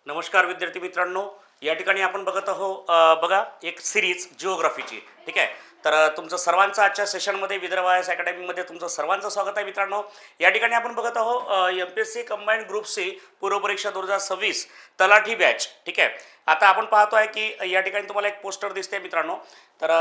नमस्कार विद्यार्थी मित्रांनो. या ठिकाणी आपण बघत आहोत बघा एक सिरीज जिओग्राफीची. ठीक आहे. तर तुमचं सर्वांचं आजच्या सेशनमध्ये विदर्भ आय एस अकॅडमीमध्ये तुमचं सर्वांचं स्वागत आहे मित्रांनो. या ठिकाणी आपण बघत आहोत MPSC कंबाईंड ग्रुप सी पूर्व परीक्षा 2026 तलाठी बॅच. ठीक आहे. आता आपण पाहतो आहे की या ठिकाणी तुम्हाला एक पोस्टर दिसते मित्रांनो. तर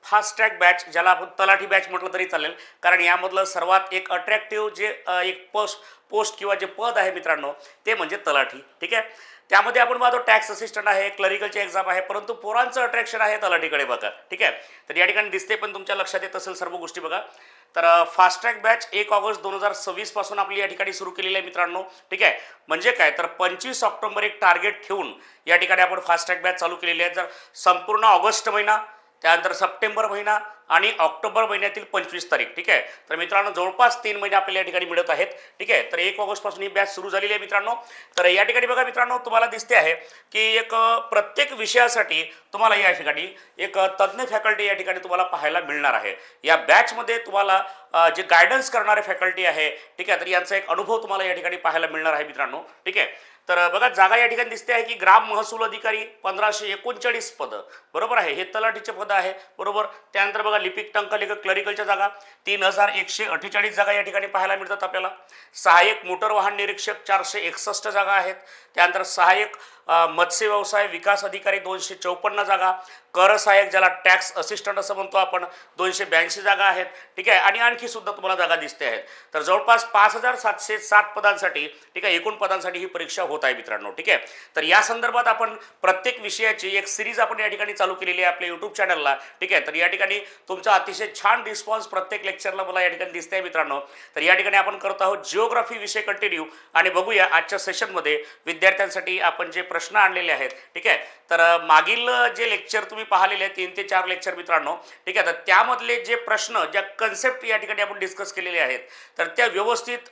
फास्ट ट्रॅक बॅच, ज्याला आपण तलाठी बॅच म्हटलं तरी चालेल, कारण यामधलं सर्वात एक अट्रॅक्टिव्ह जे एक पोस्ट किंवा जे पद आहे मित्रांनो ते म्हणजे तलाठी. ठीक आहे. त्यामध्ये आपण पाहतो टॅक्स असिस्टंट आहे, क्लरिकलची एक्झाम आहे, परंतु पोरांचं अट्रॅक्शन आहे तलाठीकडे बघा. ठीक आहे. तर या ठिकाणी दिसते, पण तुमच्या लक्षात येत असेल सर्व गोष्टी बघा. तर फास्ट ट्रॅक बॅच 1 ऑगस्ट 2026 पासून आपली या ठिकाणी सुरू केलेली आहे मित्रांनो. ठीक आहे. म्हणजे काय, तर 25 ऑक्टोबर एक टार्गेट ठेवून या ठिकाणी आपण फास्ट ट्रॅक बॅच चालू केलेली आहे. जर संपूर्ण ऑगस्ट महिना, त्यानंतर सप्टेंबर महिना आणि ऑक्टोबर महिन्यातील 25 तारीख. ठीक आहे. तर मित्रांनो जवळपास 3 महिने आपल्याला या ठिकाणी मिळत आहेत. ठीक आहे. तर 1 ऑगस्ट पासून ही बॅच सुरू झालेली आहे मित्रांनो. तर या ठिकाणी बघा मित्रांनो, तुम्हाला दिसते आहे की एक प्रत्येक विषयासाठी तुम्हाला या ठिकाणी एक तज्ज्ञ फॅकल्टी या ठिकाणी तुम्हाला पाहायला मिळणार आहे. या बॅचमध्ये तुम्हाला जे गायडन्स करणारे फॅकल्टी आहे, ठीक आहे, तर यांचा एक अनुभव तुम्हाला या ठिकाणी पाहायला मिळणार आहे मित्रांनो. ठीक आहे. तर बघा जागा या ठिकाणी दिसते आहे की ग्राम महसूल अधिकारी 1539 पदं, बरोबर आहे, हे तलाठीचे पद आहे, बरोबर. त्यानंतर बघा लिपिक टंकलेखक क्लरिकलच्या जागा 3148 जागा या ठिकाणी पाहायला मिळतात आपल्याला. सहाय्यक मोटर वाहन निरीक्षक 461 जागा आहेत. त्यानंतर सहाय्यक मत्स्य व्यवसाय विकास अधिकारी 254 जागा. कर सहाय्यक, ज्याला टॅक्स असिस्टंट असं म्हणतो आपण, 282 जागा आहेत. ठीक आहे. आणि आणखी सुद्धा तुम्हाला जागा दिसते आहेत. तर जवळपास 5707 पदांसाठी, ठीक आहे, एकूण पदांसाठी ही परीक्षा होत आहे मित्रांनो. ठीक आहे. तर या संदर्भात आपण प्रत्येक विषयाची एक सिरीज आपण या ठिकाणी चालू केलेली आहे आपल्या यूट्यूब चॅनलला. ठीक आहे. तर या ठिकाणी तुमचा अतिशय छान रिस्पॉन्स प्रत्येक लेक्चरला मला या ठिकाणी दिसते आहे मित्रांनो. तर या ठिकाणी आपण करत आहोत जिओग्राफी विषय कंटिन्यू, आणि बघूया आजच्या सेशनमध्ये विद्यार्थ्यांसाठी आपण जे प्रश्न आणलेले आहेत. ठीक आहे. तर मागील जे लेक्चर तुम्ही पाहिलेले 3 ते 4 लेक्चर मित्रांनो, ठीक आहे, तर त्यामधले जे प्रश्न, ज्या कन्सेप्ट या ठिकाणी आपण डिस्कस केलेले आहेत, तर त्या व्यवस्थित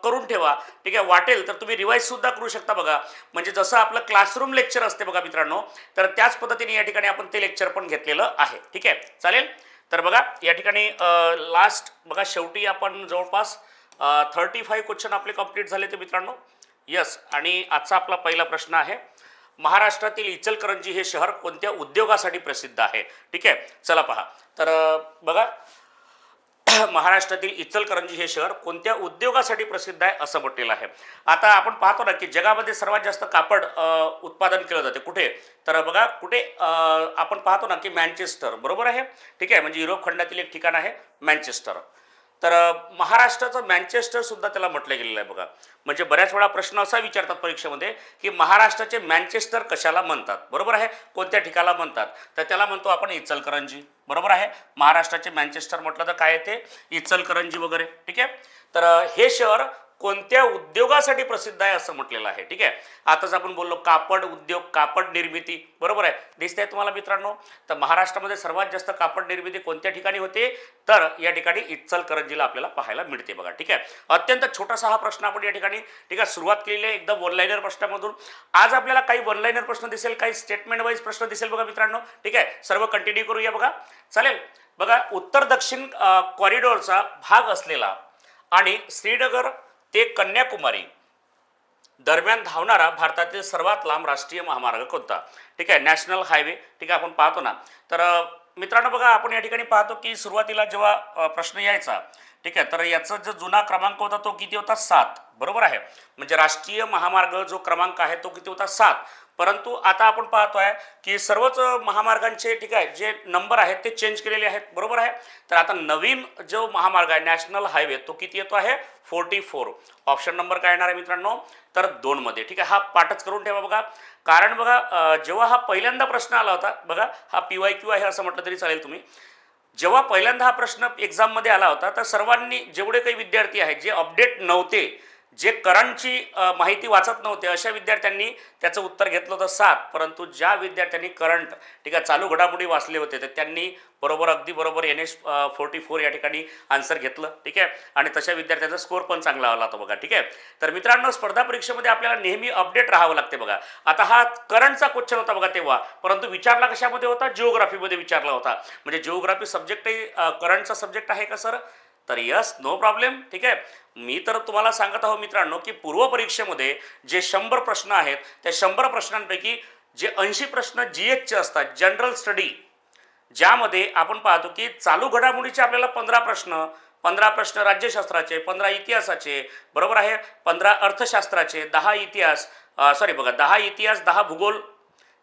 करून ठेवा. ठीक आहे. वाटेल तर तुम्ही रिवाईज सुद्धा करू शकता बघा. म्हणजे जसं आपलं क्लासरूम लेक्चर असते बघा मित्रांनो, तर त्याच पद्धतीने या ठिकाणी आपण ते लेक्चर पण घेतलेलं आहे. ठीक आहे. चालेल. तर बघा या ठिकाणी लास्ट बघा शेवटी आपण जवळपास 35 क्वेश्चन आपले कंप्लीट झाले ते मित्रांनो. यस. आणि आजचा आपला पहिला प्रश्न आहे, महाराष्ट्रातील इचलकरंजी हे शहर कोणत्या उद्योगासाठी प्रसिद्ध आहे? ठीक आहे. चला पहा. तर बघा महाराष्ट्रातील इचलकरंजी हे शहर कोणत्या उद्योगासाठी प्रसिद्ध आहे असं म्हटलेलं आहे. आता आपण पाहतो ना की जगामध्ये सर्वात जास्त कापड उत्पादन केलं जाते कुठे, तर बघा कुठे आपण पाहतो ना की मँचेस्टर, बरोबर आहे. ठीक आहे. म्हणजे युरोप खंडातील एक ठिकाण आहे मँचेस्टर. तर महाराष्ट्राचं मँचेस्टर सुद्धा त्याला म्हटलं गेलेलं आहे बघा. म्हणजे बऱ्याच वेळा प्रश्न असा विचारतात परीक्षेमध्ये की महाराष्ट्राचे मँचेस्टर कशाला म्हणतात, बरोबर आहे, कोणत्या ठिकाणाला म्हणतात, तर त्याला म्हणतो आपण इचलकरंजी, बरोबर आहे. महाराष्ट्राचे मँचेस्टर म्हटलं तर काय येते, इचलकरंजी वगैरे. ठीक आहे. तर हे शहर कोणत्या उद्योगासाठी प्रसिद्ध आहे असं म्हटलेलं आहे. ठीक आहे. आताच आपण बोललो कापड उद्योग, कापड निर्मिती, बरोबर आहे, दिसते तुम्हाला मित्रांनो. तर महाराष्ट्रामध्ये सर्वात जास्त कापड निर्मिती कोणत्या ठिकाणी होते, तर या ठिकाणी इचलकरंजीला आपल्याला पाहायला मिळते बघा. ठीक आहे. अत्यंत छोटासा हा प्रश्न आपण या ठिकाणी, ठीक आहे, सुरुवात केलेली आहे एकदम वन लाईनर प्रश्नामधून. आज आपल्याला काही वन लाईनर प्रश्न दिसेल, काही स्टेटमेंट वाईज प्रश्न दिसेल बघा मित्रांनो. ठीक आहे. सर्व कंटिन्यू करूया बघा. चालेल. बघा उत्तर दक्षिण कॉरिडॉरचा भाग असलेला आणि श्रीनगर ते कन्याकुमारी दरम्यान धावणारा भारतातील सर्वात लांब राष्ट्रीय महामार्ग कोणता? ठीक आहे. National highway. ठीक आहे. आपण पाहतो ना. तर मित्रांनो बघा आपण या ठिकाणी पाहतो की सुरुवातीला जेव्हा प्रश्न यायचा, ठीक आहे, तर याचा जो जुना क्रमांक होता तो किती होता, 7, बरोबर आहे. म्हणजे राष्ट्रीय महामार्ग जो क्रमांक आहे तो किती होता, 7. परंतु आता आपण पाहतोय की सर्वच महामार्गांचे, ठीक आहे, जे नंबर आहेत ते चेंज केलेले आहेत, बरोबर आहे. तर आता नवीन जो महामार्ग आहे नॅशनल हायवे तो किती येतो आहे, 44. ऑप्शन नंबर काय येणार आहे मित्रांनो, तर 2 मध्ये. ठीक आहे. हा पाठच करून ठेवा बघा. कारण बघा जेव्हा हा पहिल्यांदा प्रश्न आला होता बघा, हा PYQ आहे असं म्हटलं तरी चालेल तुम्ही, जेव्हा पहिल्यांदा हा प्रश्न एक्झाममध्ये आला होता तर सर्वांनी, जेवढे काही विद्यार्थी आहेत जे अपडेट नव्हते, जे करंटची माहिती वाचत नव्हते, अशा विद्यार्थ्यांनी त्याचं उत्तर घेतलं होतं 7. परंतु ज्या विद्यार्थ्यांनी करंट, ठीक आहे, चालू घडामोडी वाचले होते, तर त्यांनी बरोबर, अगदी बरोबर NH 44 या ठिकाणी आन्सर घेतलं. ठीक आहे. आणि तशा विद्यार्थ्यांचा स्कोर पण चांगला आला होता बघा. ठीक आहे. तर मित्रांनो स्पर्धा परीक्षेमध्ये आपल्याला नेहमी अपडेट राहावं लागते बघा. आता हा करंटचा क्वेश्चन होता बघा तेव्हा, परंतु विचारला कशामध्ये होता, जिओग्राफीमध्ये विचारला होता. म्हणजे जिओग्राफी सब्जेक्टही करंटचा सब्जेक्ट आहे का सर, तर यस, नो प्रॉब्लेम. ठीक आहे, मी तर तुम्हाला सांगत आहो मित्रांनो की पूर्व परीक्षेमध्ये जे 100 प्रश्न आहेत त्या 100 प्रश्नांपैकी जे 80 प्रश्न GHचे असतात, जनरल स्टडी, ज्यामध्ये आपण पाहतो की चालू घडामोडीचे आपल्याला 15 प्रश्न राज्यशास्त्राचे, 15 इतिहासाचे, बरोबर आहे, 15 अर्थशास्त्राचे, 10 इतिहास, सॉरी बघा, 10 इतिहास, 10 भूगोल,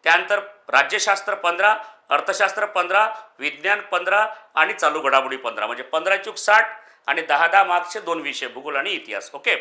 त्यानंतर राज्यशास्त्र 15, अर्थशास्त्र 15, विज्ञान 15 आणि चालू घडामोडी 15, म्हणजे 15×60 आणि 10 मार्क्सचे 2 विषय, भूगोल आणि इतिहास. ओके,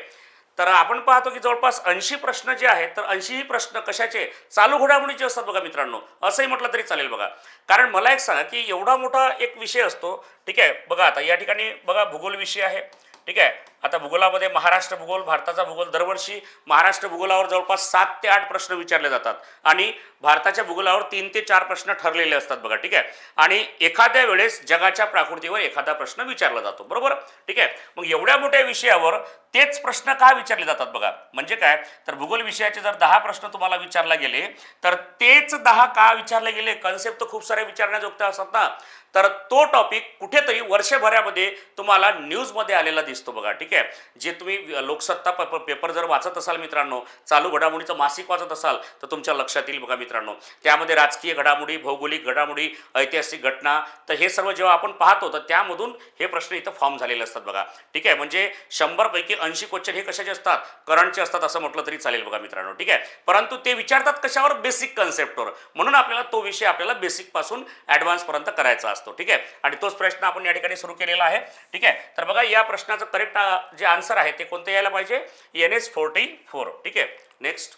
तर आपण पाहतो की जवळपास 80 प्रश्न जे आहेत, तर 80 प्रश्न कशाचे, चालू घडामोडीचे असतात बघा मित्रांनो, असंही म्हटलं तरी चालेल बघा. कारण मला एक सांगा की एवढा मोठा एक विषय असतो. ठीक आहे, बघा आता या ठिकाणी बघा भूगोल विषय आहे. ठीक आहे, आता भूगोलामध्ये महाराष्ट्र भूगोल, भारताचा भूगोल, दरवर्षी महाराष्ट्र भूगोलावर जवळपास 7 ते 8 प्रश्न विचारले जातात आणि भारताच्या भूगोलावर 3 ते 4 प्रश्न ठरलेले असतात बघा. ठीक आहे, आणि एखाद्या वेळेस जगाच्या प्राकृतीवर एखादा प्रश्न विचारला जातो, बरोबर. ठीक आहे, मग एवढ्या मोठ्या विषयावर तेच प्रश्न का विचारले जातात बघा. म्हणजे काय, तर भूगोल विषयाचे जर 10 प्रश्न तुम्हाला विचारला गेले तर तेच 10 का विचारले गेले, कन्सेप्ट तर खूप सारे विचारण्याजोगते असतात ना, तर तो टॉपिक कुठेतरी वर्षभरामध्ये तुम्हाला न्यूजमध्ये आलेला दिसतो बघा. ठीक आहे, जे तुम्ही लोकसत्ता पेपर जर वाचत असाल मित्रांनो, चालू घडामोडीचं मासिक वाचत असाल तर तुमच्या लक्षात येईल बघा मित्रांनो, त्यामध्ये राजकीय घडामोडी, भौगोलिक घडामोडी, ऐतिहासिक घटना, तर हे सर्व जेव्हा आपण पाहतो तर त्यामधून हे प्रश्न इथं फॉर्म झालेले असतात बघा. ठीक आहे, म्हणजे 100 पैकी 80 क्वेश्चन हे कशाचे असतात, करंटचे असतात असं म्हटलं तरी चालेल बघा मित्रांनो. ठीक आहे, परंतु ते विचारतात कशावर, बेसिक कन्सेप्टवर, म्हणून आपल्याला तो विषय आपल्याला बेसिक पासून ॲडव्हान्स पर्यंत करायचा असतो. ठीक आहे, आणि तोच प्रश्न आपण या ठिकाणी सुरू केलेला आहे. ठीक आहे, तर बघा या प्रश्नाचं करेक्ट जे आन्सर आहे ते कोणतं यायला पाहिजे, NH44. ठीक आहे, नेक्स्ट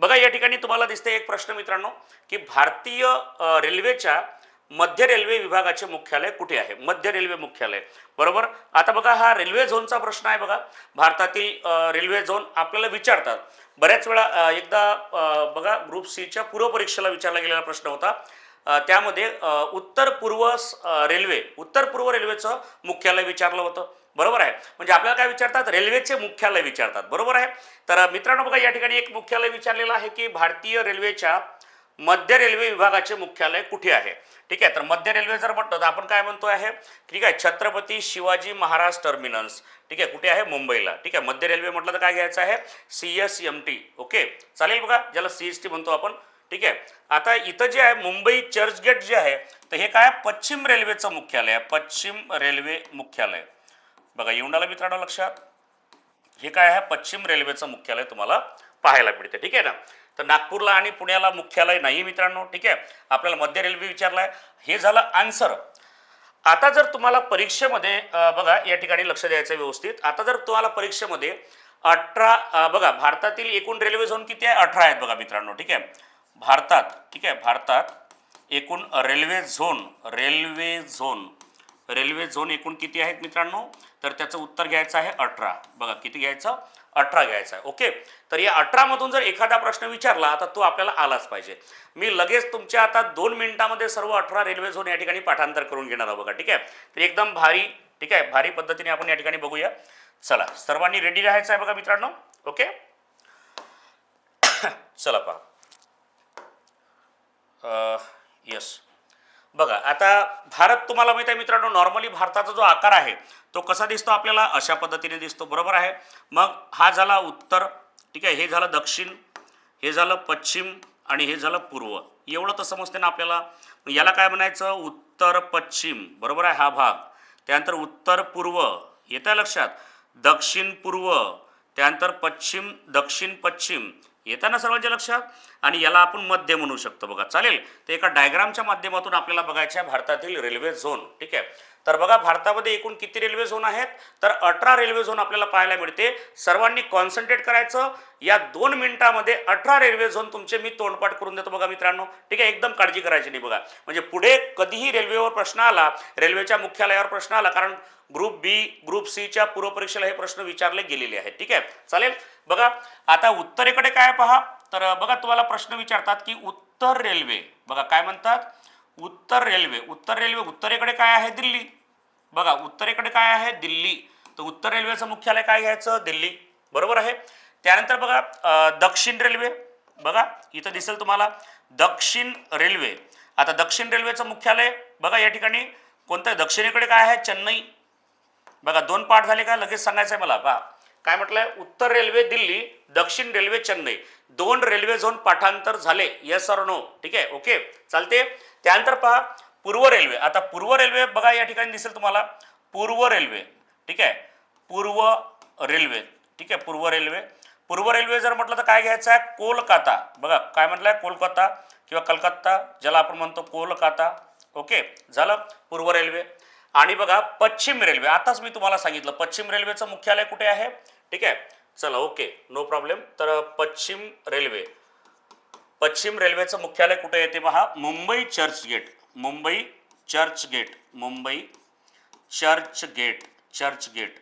बघा या ठिकाणी तुम्हाला दिसते एक प्रश्न मित्रांनो की भारतीय रेल्वेच्या मध्य रेल्वे विभागाचे मुख्यालय कुठे आहे, मध्य रेल्वे मुख्यालय, बरोबर. आता बघा हा रेल्वे झोनचा प्रश्न आहे बघा. भारतातील रेल्वे झोन आपल्याला विचारतात बऱ्याच वेळा. एकदा बघा ग्रुप Cच्या पूर्व परीक्षेला विचारला गेलेला प्रश्न होता. त्यामध्ये उत्तर पूर्व रेल्वेचं मुख्यालय विचारलं होतं, बरोबर आहे. म्हणजे आपल्याला काय विचारतात, रेल्वेचे मुख्यालय विचारतात, बरोबर आहे. तर मित्रांनो बघा या ठिकाणी एक मुख्यालय विचारलेलं आहे की भारतीय रेल्वेच्या मध्य रेल्वे विभागाचे मुख्यालय कुठे आहे. ठीक आहे, तर मध्य रेल्वे जर म्हटलं तर आपण काय म्हणतो आहे, ठीक आहे, छत्रपती शिवाजी महाराज टर्मिनस. ठीक आहे, कुठे आहे, मुंबईला. ठीक आहे, मध्य रेल्वे म्हटलं तर काय घ्यायचं आहे, CSMT. ओके, चालेल बघा, ज्याला CST म्हणतो आपण. ठीक आहे, आता इथं जे आहे मुंबई चर्चगेट जे आहे, तर हे काय पश्चिम रेल्वेचं मुख्यालय आहे, पश्चिम रेल्वे मुख्यालय. बघा येऊन आलं मित्रांनो लक्षात, हे काय आहे, पश्चिम रेल्वेचं मुख्यालय तुम्हाला पाहायला मिळते. ठीक आहे ना, तर नागपूरला आणि पुण्याला मुख्यालय नाही मित्रांनो. ठीक आहे, आपल्याला मध्य रेल्वे विचारला आहे, हे झालं आन्सर. आता जर तुम्हाला परीक्षेमध्ये बघा या ठिकाणी लक्ष द्यायचं व्यवस्थित. आता जर तुम्हाला परीक्षेमध्ये 18 बघा भारतातील एकूण रेल्वे झोन किती आहे, 18 आहेत बघा मित्रांनो. ठीक आहे, भारतात, ठीक आहे, भारतात एकूण रेल्वे झोन एकूण किती आहेत मित्रांनो, तर त्याचं उत्तर घ्यायचं आहे 18. बघा किती घ्यायचं, 18 घ्यायचं आहे. ओके, तर या 18 मधून जर एखादा प्रश्न विचारला तर तो आपल्याला आलाच पाहिजे. मी लगेच तुमच्या आता 2 मिनिटामध्ये सर्व 18 रेल्वे झोन या ठिकाणी पाठांतर करून घेणार आहोत बघा. ठीक आहे, तर एकदम भारी, ठीक आहे, भारी पद्धतीने आपण या ठिकाणी बघूया. चला सर्वांनी रेडी राहायचं आहे बघा मित्रांनो. ओके, चला पहा. यस, बघा आता भारत तुम्हाला माहिती आहे मित्रांनो, नॉर्मली भारताचा जो आकार आहे तो कसा दिसतो आपल्याला, अशा पद्धतीने दिसतो, बरोबर आहे. मग हा झाला उत्तर, ठीक आहे, हे झालं दक्षिण, हे झालं पश्चिम आणि हे झालं पूर्व. एवढं तर समजते ना आपल्याला. याला काय म्हणायचं, उत्तर पश्चिम, बरोबर आहे हा भाग. त्यानंतर उत्तर पूर्व येतं लक्षात, दक्षिण पूर्व, त्यानंतर पश्चिम, दक्षिण पश्चिम येतं ना सर्वांच्या लक्षात. आणि याला आपण मध्य म्हणू शकतो बघा, चालेल. तर एका डायग्रामच्या माध्यमातून आपल्याला बघायच्या भारतातील रेल्वे झोन. ठीक आहे, तर बघा भारतामध्ये एकूण किती रेल्वे झोन आहेत, तर 18 रेल्वे झोन आपल्याला पाहायला मिळते. सर्वांनी कॉन्सन्ट्रेट करायचं, या 2 मिनिटामध्ये 18 रेल्वे झोन तुमचे मी तोंडपाठ करून देतो बघा मित्रांनो. ठीक आहे, एकदम काळजी करायची नाही बघा, म्हणजे पुढे कधीही रेल्वेवर प्रश्न आला, रेल्वेच्या मुख्यालयावर प्रश्न आला, कारण ग्रुप B, ग्रुप Cच्या पूर्व परीक्षेला हे प्रश्न विचारले गेलेले आहेत. ठीक आहे, चालेल. बघा आता उत्तरेकडे काय पहा, तर बघा तुम्हाला प्रश्न विचारतात की उत्तर रेल्वे, बघा काय म्हणतात, उत्तर रेल्वे उत्तरेकडे काय आहे, दिल्ली. बघा उत्तरेकडे काय आहे, दिल्ली. तर उत्तर रेल्वेचं मुख्यालय काय घ्यायचं, दिल्ली, बरोबर आहे. त्यानंतर बघा दक्षिण रेल्वे, बघा इथं दिसेल तुम्हाला दक्षिण रेल्वे. आता दक्षिण रेल्वेचं मुख्यालय बघा या ठिकाणी कोणतं, दक्षिणेकडे काय आहे, चेन्नई. बघा 2 पाठ झाले का लगेच सांगायचं आहे मला. पहा काय म्हटलंय, उत्तर रेल्वे दिल्ली, दक्षिण रेल्वे चेन्नई, 2 रेल्वे झोन पाठांतर झाले, येस ऑर नो. ठीक आहे, ओके चालते. त्यानंतर पहा पूर्व रेल्वे. आता पूर्व रेल्वे बघा या ठिकाणी दिसेल तुम्हाला पूर्व रेल्वे. ठीक आहे, पूर्व रेल्वे. ठीक आहे, पूर्व रेल्वे. पूर्व रेल्वे जर म्हटलं तर काय घ्यायचं आहे, कोलकाता. बघा काय म्हटलंय, कोलकाता किंवा कलकत्ता ज्याला आपण म्हणतो कोलकाता. ओके झालं पूर्व रेल्वे. आणि बघा पश्चिम रेल्वे. आताच मी तुम्हाला सांगितलं पश्चिम रेल्वेचं मुख्यालय कुठे आहे. ठीक आहे, चला ओके नो प्रॉब्लेम. तर पश्चिम रेल्वे, पश्चिम रेल्वेचं मुख्यालय कुठे येते पहा, मुंबई चर्चगेट. मुंबई चर्चगेट, मुंबई चर्चगेट, चर्चगेट.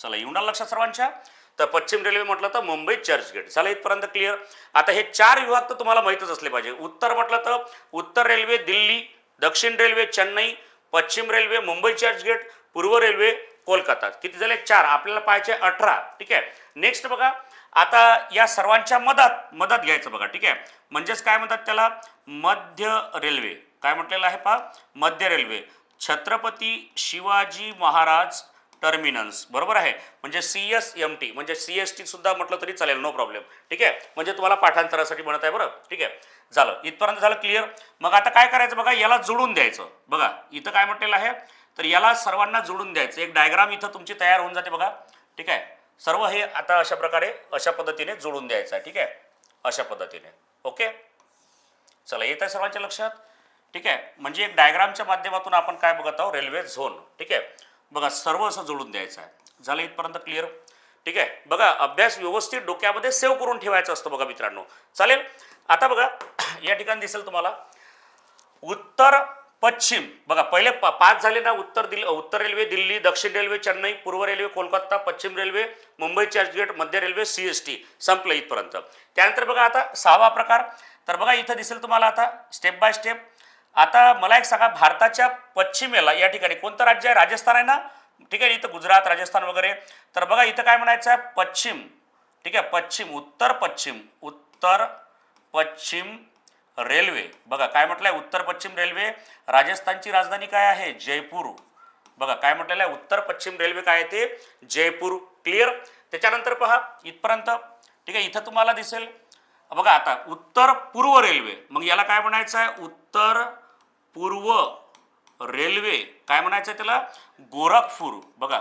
चला येऊन आलं लक्षात सर्वांच्या. तर पश्चिम रेल्वे म्हटलं तर मुंबई चर्चगेट. चला इथपर्यंत क्लिअर. आता हे 4 विभाग तर तुम्हाला माहीतच असले पाहिजे. उत्तर म्हटलं तर उत्तर रेल्वे दिल्ली, दक्षिण रेल्वे चेन्नई, पश्चिम रेल्वे मुंबई चर्चगेट, पूर्व रेल्वे कोलकाता. किती झाले, 4. आपल्याला पाहायचे 18. ठीक आहे, नेक्स्ट बघा आता या सर्वांच्या मधात घ्यायचं बघा. ठीक आहे, म्हणजेच काय म्हणतात त्याला, मध्य रेल्वे. काय म्हटलेलं आहे पहा, मध्य रेल्वे, छत्रपती शिवाजी महाराज टर्मिनस. बरोबर आहे, म्हणजे CSMT म्हणजे CST सुद्धा म्हटलं तरी चालेल, नो प्रॉब्लेम. ठीक आहे, म्हणजे तुम्हाला पाठांतरासाठी म्हणत आहे बरं. ठीक आहे, झालं इथपर्यंत झालं क्लिअर. मग आता काय करायचं बघा, याला जोडून द्यायचं. बघा इथं काय म्हटलेलं आहे, तर याला सर्वांना जोडून द्यायचं. एक डायग्राम इथं तुमची तयार होऊन जाते बघा. ठीक आहे, सर्व हे आता अशा प्रकारे अशा पद्धतीने जोडून द्यायचं आहे. ठीक आहे, अशा पद्धतीने. ओके चला येत आहे सर्वांच्या लक्षात. ठीक आहे, म्हणजे एक डायग्रामच्या माध्यमातून आपण काय बघत आहोत, रेल्वे झोन. ठीक आहे, बघा सर्व असं जोडून द्यायचं आहे. झालं इथपर्यंत क्लिअर. ठीक आहे, बघा अभ्यास व्यवस्थित डोक्यामध्ये सेव्ह करून ठेवायचं असतं बघा मित्रांनो. चालेल. आता बघा या ठिकाणी दिसेल तुम्हाला उत्तर पश्चिम. बघा पहिले 5 झाले ना, उत्तर रेल्वे दिल्ली, दक्षिण रेल्वे चेन्नई, पूर्व रेल्वे कोलकाता, पश्चिम रेल्वे मुंबई चर्चगेट, मध्य रेल्वे CST. संपलं इथपर्यंत. त्यानंतर बघा आता 6वा प्रकार. तर बघा इथं दिसेल तुम्हाला आता स्टेप बाय स्टेप. आता मला एक सांगा, भारताच्या पश्चिमेला या ठिकाणी कोणतं राज्य आहे, राजस्थान आहे ना. ठीक आहे, इथं गुजरात राजस्थान वगैरे. तर बघा इथं काय म्हणायचं आहे, पश्चिम. ठीक आहे, पश्चिम, उत्तर पश्चिम, उत्तर पश्चिम रेल्वे. बघा काय म्हटलंय, उत्तर पश्चिम रेल्वे. राजस्थानची राजधानी काय आहे, जयपूर. बघा काय म्हटलेलं आहे, उत्तर पश्चिम रेल्वे काय आहे ते जयपूर. क्लिअर. त्याच्यानंतर पहा इथपर्यंत. ठीक आहे, इथं तुम्हाला दिसेल बघा आता उत्तर पूर्व रेल्वे. मग याला काय म्हणायचं आहे, उत्तर पूर्व रेल्वे. काय म्हणायचं आहे त्याला, गोरखपूर. बघा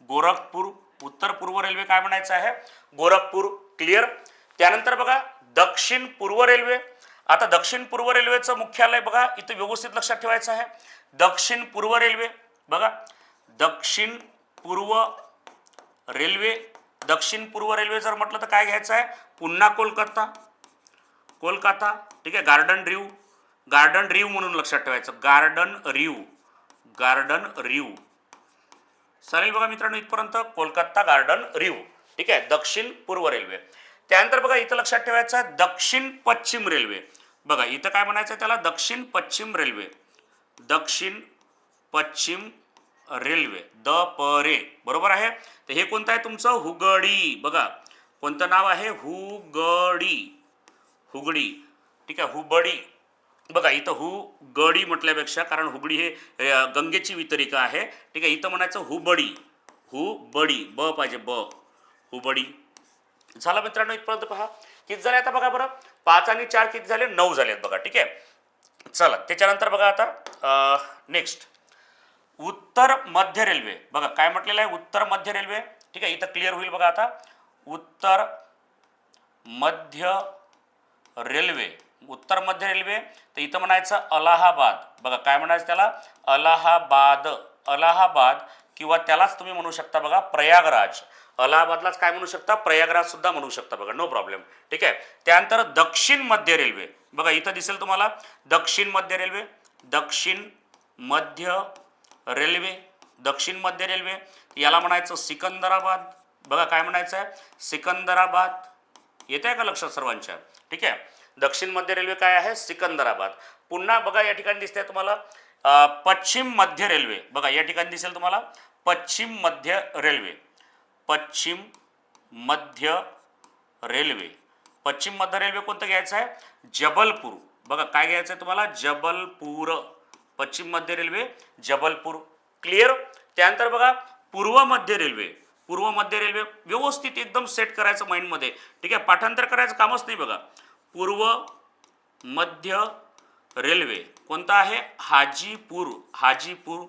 गोरखपूर. उत्तर पूर्व रेल्वे काय म्हणायचं आहे, गोरखपूर. क्लिअर. त्यानंतर बघा दक्षिण पूर्व रेल्वे. आता दक्षिण पूर्व रेल्वेचं मुख्यालय बघा इथं व्यवस्थित लक्षात ठेवायचं आहे. दक्षिण पूर्व रेल्वे. बघा दक्षिण पूर्व रेल्वे. दक्षिण पूर्व रेल्वे जर म्हटलं तर काय घ्यायचं आहे, पुन्हा कोलकाता. कोलकाता. ठीक आहे, गार्डन रीव. गार्डन रीव म्हणून लक्षात ठेवायचं, गार्डन रीव. गार्डन रीव. चालेल बघा मित्रांनो इथपर्यंत, कोलकाता गार्डन रीव. ठीक आहे, दक्षिण पूर्व रेल्वे. त्यानंतर बघा इथं लक्षात ठेवायचं आहे दक्षिण पश्चिम रेल्वे. बघा इथं काय म्हणायचं आहे त्याला, दक्षिण पश्चिम रेल्वे. दक्षिण पश्चिम रेल्वे, रे. बरोबर आहे. तर हे कोणतं आहे तुमचं, हुगडी. बघा कोणतं नाव आहे, हुगडी. हुगडी. ठीक आहे, हुबडी. बघा इथं हुगडी म्हटल्यापेक्षा, कारण हुगडी हे गंगेची वितरिका आहे. ठीक आहे, इथं म्हणायचं हुबडी. हुबडी, ब पाहिजे, ब. हुबडी. झालं मित्रांनो इथपर्यंत. पहा किती झाले आता बघा बरं, 5 आणि 4 किती झाले, 9 झालेत बघा. ठीक आहे, चला त्याच्यानंतर बघा आता नेक्स्ट उत्तर मध्य रेल्वे. बघा काय म्हटलेलं आहे, उत्तर मध्य रेल्वे. ठीक आहे, इथं क्लिअर होईल बघा आता. उत्तर मध्य रेल्वे. उत्तर मध्य रेल्वे. तर इथं म्हणायचं अलाहाबाद. बघा काय म्हणायचं त्याला, अलाहाबाद. अलाहाबाद किंवा त्यालाच तुम्ही म्हणू शकता बघा प्रयागराज. अलाहाबादलाच काय म्हणू शकता, प्रयागराज सुद्धा म्हणू शकता बघा, नो प्रॉब्लेम. ठीक आहे. त्यानंतर दक्षिण मध्य रेल्वे. बघा इथं दिसेल तुम्हाला दक्षिण मध्य रेल्वे. दक्षिण मध्य रेल्वे. दक्षिण मध्य रेल्वे. याला म्हणायचं सिकंदराबाद. बघा काय म्हणायचं आहे, सिकंदराबाद. येत आहे का लक्षात सर्वांच्या. ठीक आहे, दक्षिण मध्य रेल्वे काय आहे, सिकंदराबाद. पुन्हा बघा या ठिकाणी दिसते तुम्हाला पश्चिम मध्य रेल्वे. बघा या ठिकाणी दिसेल तुम्हाला पश्चिम मध्य रेल्वे. पश्चिम मध्य रेल्वे. पश्चिम मध्य रेल्वे कोणतं घ्यायचं आहे, जबलपूर. बघा काय घ्यायचं आहे तुम्हाला, जबलपूर. पश्चिम मध्य रेल्वे जबलपूर. क्लिअर. त्यानंतर बघा पूर्व मध्य रेल्वे, पूर्व मध्य रेल्वे व्यवस्थित एकदम सेट करायचं माइंडमध्ये, ठीक आहे. पाठांतर करायचं कामच नाही बघा. पूर्व मध्य रेल्वे कोणता आहे? हाजीपूर. हाजीपूर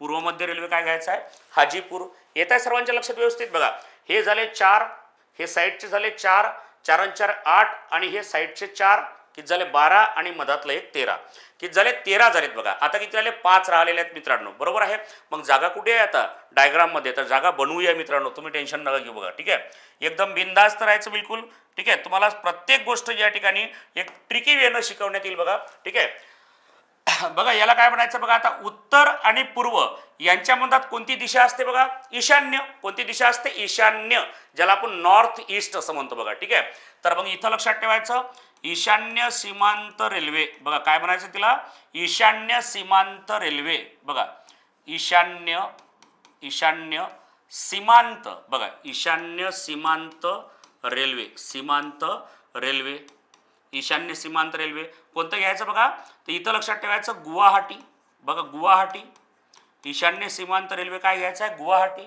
पूर्व मध्य रेल्वे काय घ्यायचं आहे? हाजीपूर. येत आहे सर्वांच्या लक्षात व्यवस्थित बघा. हे झाले 4, हे साईडचे झाले 4, 4 आणि 4 8 आणि हे साईडचे 4 किती झाले? 12 आणि मधातलं एक 13. किती झाले? 13 झालेत बघा. आता किती झाले? 5 राहिलेले आहेत मित्रांनो, बरोबर आहे. मग जागा कुठे आहे आता? डायग्राममध्ये. तर जागा बनवूया मित्रांनो, तुम्ही टेन्शन नका घेऊ बघा, ठीक आहे. एकदम बिंदास्त राहायचं बिलकुल, ठीक आहे. तुम्हाला प्रत्येक गोष्ट या ठिकाणी एक ट्रिकी वेनं शिकवण्यात येईल बघा, ठीक आहे. बघा याला काय म्हणायचं बघा. आता उत्तर आणि पूर्व यांच्या मधात कोणती दिशा असते बघा? ईशान्य. कोणती दिशा असते? ईशान्य, ज्याला आपण नॉर्थ ईस्ट असं म्हणतो बघा, ठीक आहे. तर मग इथं लक्षात ठेवायचं ईशान्य सीमांत रेल्वे. बघा काय म्हणायचं तिला? ईशान्य सीमांत रेल्वे. बघा ईशान्य, ईशान्य सीमांत, बघा ईशान्य सीमांत रेल्वे, सीमांत रेल्वे, ईशान्य सीमांत रेल्वे. कोणतं घ्यायचं बघा? तर इथं लक्षात ठेवायचं गुवाहाटी. बघा गुवाहाटी. ईशान्य सीमांत रेल्वे काय घ्यायचं आहे? गुवाहाटी.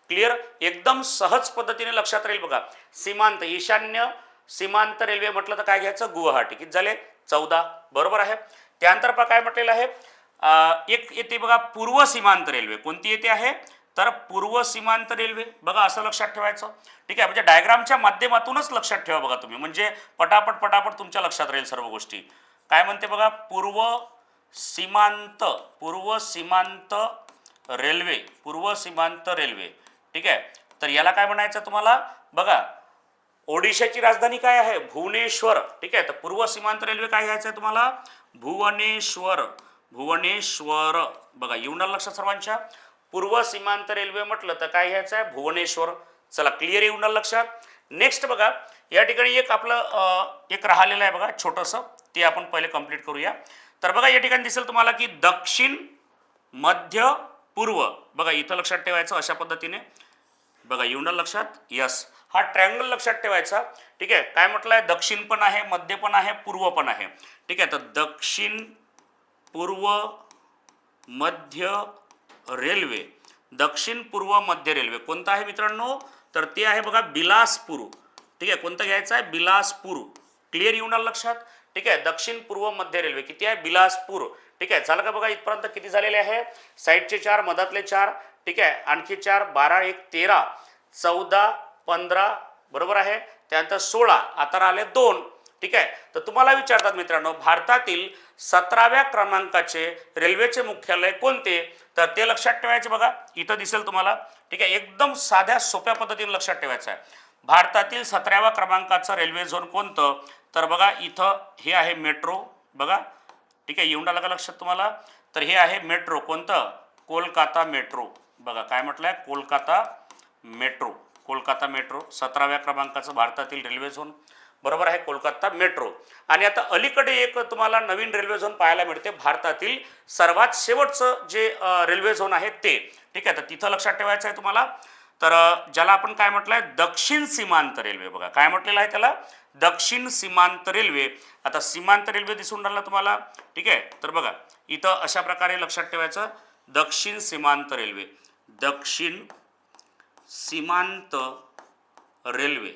क्लिअर? एकदम सहज पद्धतीने लक्षात राहील बघा. सीमांत, ईशान्य सीमांत रेल्वे म्हटलं तर काय घ्यायचं? गुवाहाटी. किती झाले? 14, बरोबर आहे. त्यानंतर काय म्हटलेलं आहे? एक येते बघा पूर्व सीमांत रेल्वे. कोणती येते आहे? तर पूर्व सीमांत रेल्वे. बघा असं लक्षात ठेवायचं, ठीक आहे. म्हणजे डायग्रामच्या माध्यमातूनच लक्षात ठेवा बघा तुम्ही, म्हणजे पटापट पटापट तुमच्या लक्षात राहील सर्व गोष्टी. काय म्हणते बघा? पूर्व सीमांत, पूर्व सीमांत रेल्वे, पूर्व सीमांत रेल्वे, ठीक आहे. तर याला काय म्हणायचं तुम्हाला? बघा ओडिशाची राजधानी काय आहे? भुवनेश्वर, ठीक आहे. तर पूर्व सीमांत रेल्वे काय घ्यायचं आहे तुम्हाला? भुवनेश्वर, भुवनेश्वर. बघा येऊन लक्षात सर्वांच्या. पूर्व सीमांत रेल्वे म्हटलं तर काय घ्यायचं आहे? भुवनेश्वर. चला क्लिअर येऊन लक्षात. नेक्स्ट बघा या ठिकाणी एक आपलं एक राहिलेलं आहे बघा छोटंसं, ते आपण पहिले कंप्लीट करूया. तर बघा या ठिकाणी दिसेल तुम्हाला की दक्षिण मध्य पूर्व. बघा इथं लक्षात ठेवायचं अशा पद्धतीने. बघा येऊन लक्षात. यस, हा ट्रायंगल लक्षात ठेवायचा, ठीक आहे. काय म्हटलंय? दक्षिण पण आहे, मध्य पण आहे, पूर्व पण आहे, ठीक आहे. तर दक्षिण पूर्व मध्य रेल्वे, दक्षिण पूर्व मध्य रेल्वे कोणता आहे मित्रांनो? तर ते आहे बघा बिलासपूर, ठीक आहे. कोणतं घ्यायचं आहे? बिलासपूर. क्लिअर येऊन लक्षात, ठीक आहे. दक्षिण पूर्व मध्य रेल्वे किती आहे? बिलासपूर, ठीक आहे. झालं का बघा इथपर्यंत? किती झालेले आहे? साईडचे 4, मधातले 4, ठीक आहे. आणखी 4, 12 1 13, 14 15, बरोबर आहे. त्यानंतर 16, आता राहिले 2, ठीक आहे. तर तुम्हाला विचारतात मित्रांनो भारतातील 17व्या क्रमांकाचे रेल्वेचे मुख्यालय कोणते? तर ते लक्षात ठेवायचे बघा. इथं दिसेल तुम्हाला, ठीक आहे. एकदम साध्या सोप्या पद्धतीने लक्षात ठेवायचं आहे. भारतातील 17व्या क्रमांकाचं रेल्वे झोन कोणतं? तर बघा इथं हे आहे मेट्रो. बघा, ठीक आहे. येऊन आलं का लक्षात तुम्हाला? तर हे आहे मेट्रो. कोणतं? कोलकाता मेट्रो. बघा काय म्हटलंय? कोलकाता मेट्रो. कोलकाता मेट्रो 17व्या क्रमांकाचं भारतातील रेल्वे झोन, बरोबर आहे. कोलकाता मेट्रो. आणि आता अलीकडे एक तुम्हाला नवीन रेल्वे झोन पाहायला मिळते, भारतातील सर्वात शेवटचं जे रेल्वे झोन आहे ते, ठीक आहे. तर तिथं लक्षात ठेवायचं आहे तुम्हाला. तर ज्याला आपण काय म्हटलंय? दक्षिण सीमांत रेल्वे. बघा काय म्हटलेलं आहे त्याला? दक्षिण सीमांत रेल्वे. आता सीमांत रेल्वे दिसून राहिला तुम्हाला, ठीक आहे. तर बघा इथं अशा प्रकारे लक्षात ठेवायचं दक्षिण सीमांत रेल्वे, दक्षिण सीमांत रेल्वे.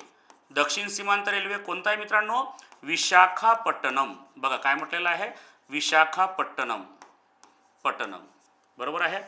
दक्षिण सीमांत रेल्वे कोणता आहे मित्रांनो? विशाखापट्टणम. बघा काय म्हटलेलं आहे? विशाखापट्टणम, पट्टणम, बरोबर आहे.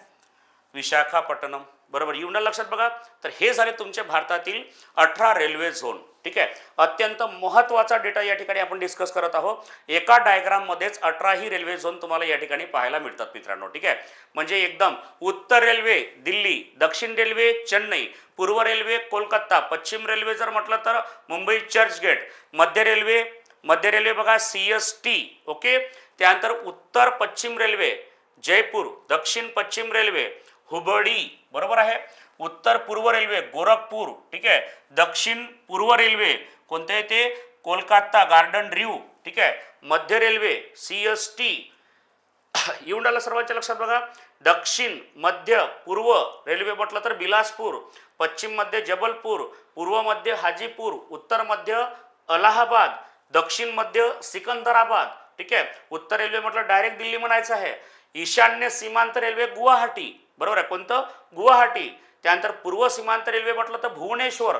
विशाखापट्टणम, बरोबर. येऊन लक्षात बघा. तर हे झाले तुमचे भारतातील 18 रेल्वे झोन, ठीक आहे. अत्यंत महत्त्वाचा डेटा या ठिकाणी आपण डिस्कस करत आहोत. एका डायग्राममध्येच 18ही रेल्वे झोन तुम्हाला या ठिकाणी पाहायला मिळतात मित्रांनो, ठीक आहे. म्हणजे एकदम उत्तर रेल्वे दिल्ली, दक्षिण रेल्वे चेन्नई, पूर्व रेल्वे कोलकाता, पश्चिम रेल्वे जर म्हटलं तर मुंबई चर्चगेट, मध्य रेल्वे बघा CST, ओके. त्यानंतर उत्तर पश्चिम रेल्वे जयपूर, दक्षिण पश्चिम रेल्वे हुबळी, बरोबर आहे. उत्तर पूर्व रेल्वे गोरखपूर, ठीक आहे. दक्षिण पूर्व रेल्वे कोणते आहे ते? कोलकाता गार्डन ड्रीव, ठीक आहे. मध्य रेल्वे CST. येऊन आलं सर्वांच्या लक्षात बघा. दक्षिण मध्य पूर्व रेल्वे म्हटलं तर बिलासपूर, पश्चिम मध्ये जबलपूर, पूर्व मध्ये हाजीपूर, उत्तर मध्य अलाहाबाद, दक्षिण मध्य सिकंदराबाद, ठीक आहे. उत्तर रेल्वे म्हटलं डायरेक्ट दिल्ली म्हणायचं आहे. ईशान्य सीमांत रेल्वे गुवाहाटी, बरोबर आहे. कोणतं? गुवाहाटी. त्यानंतर पूर्व सीमांत रेल्वे म्हटलं तर भुवनेश्वर.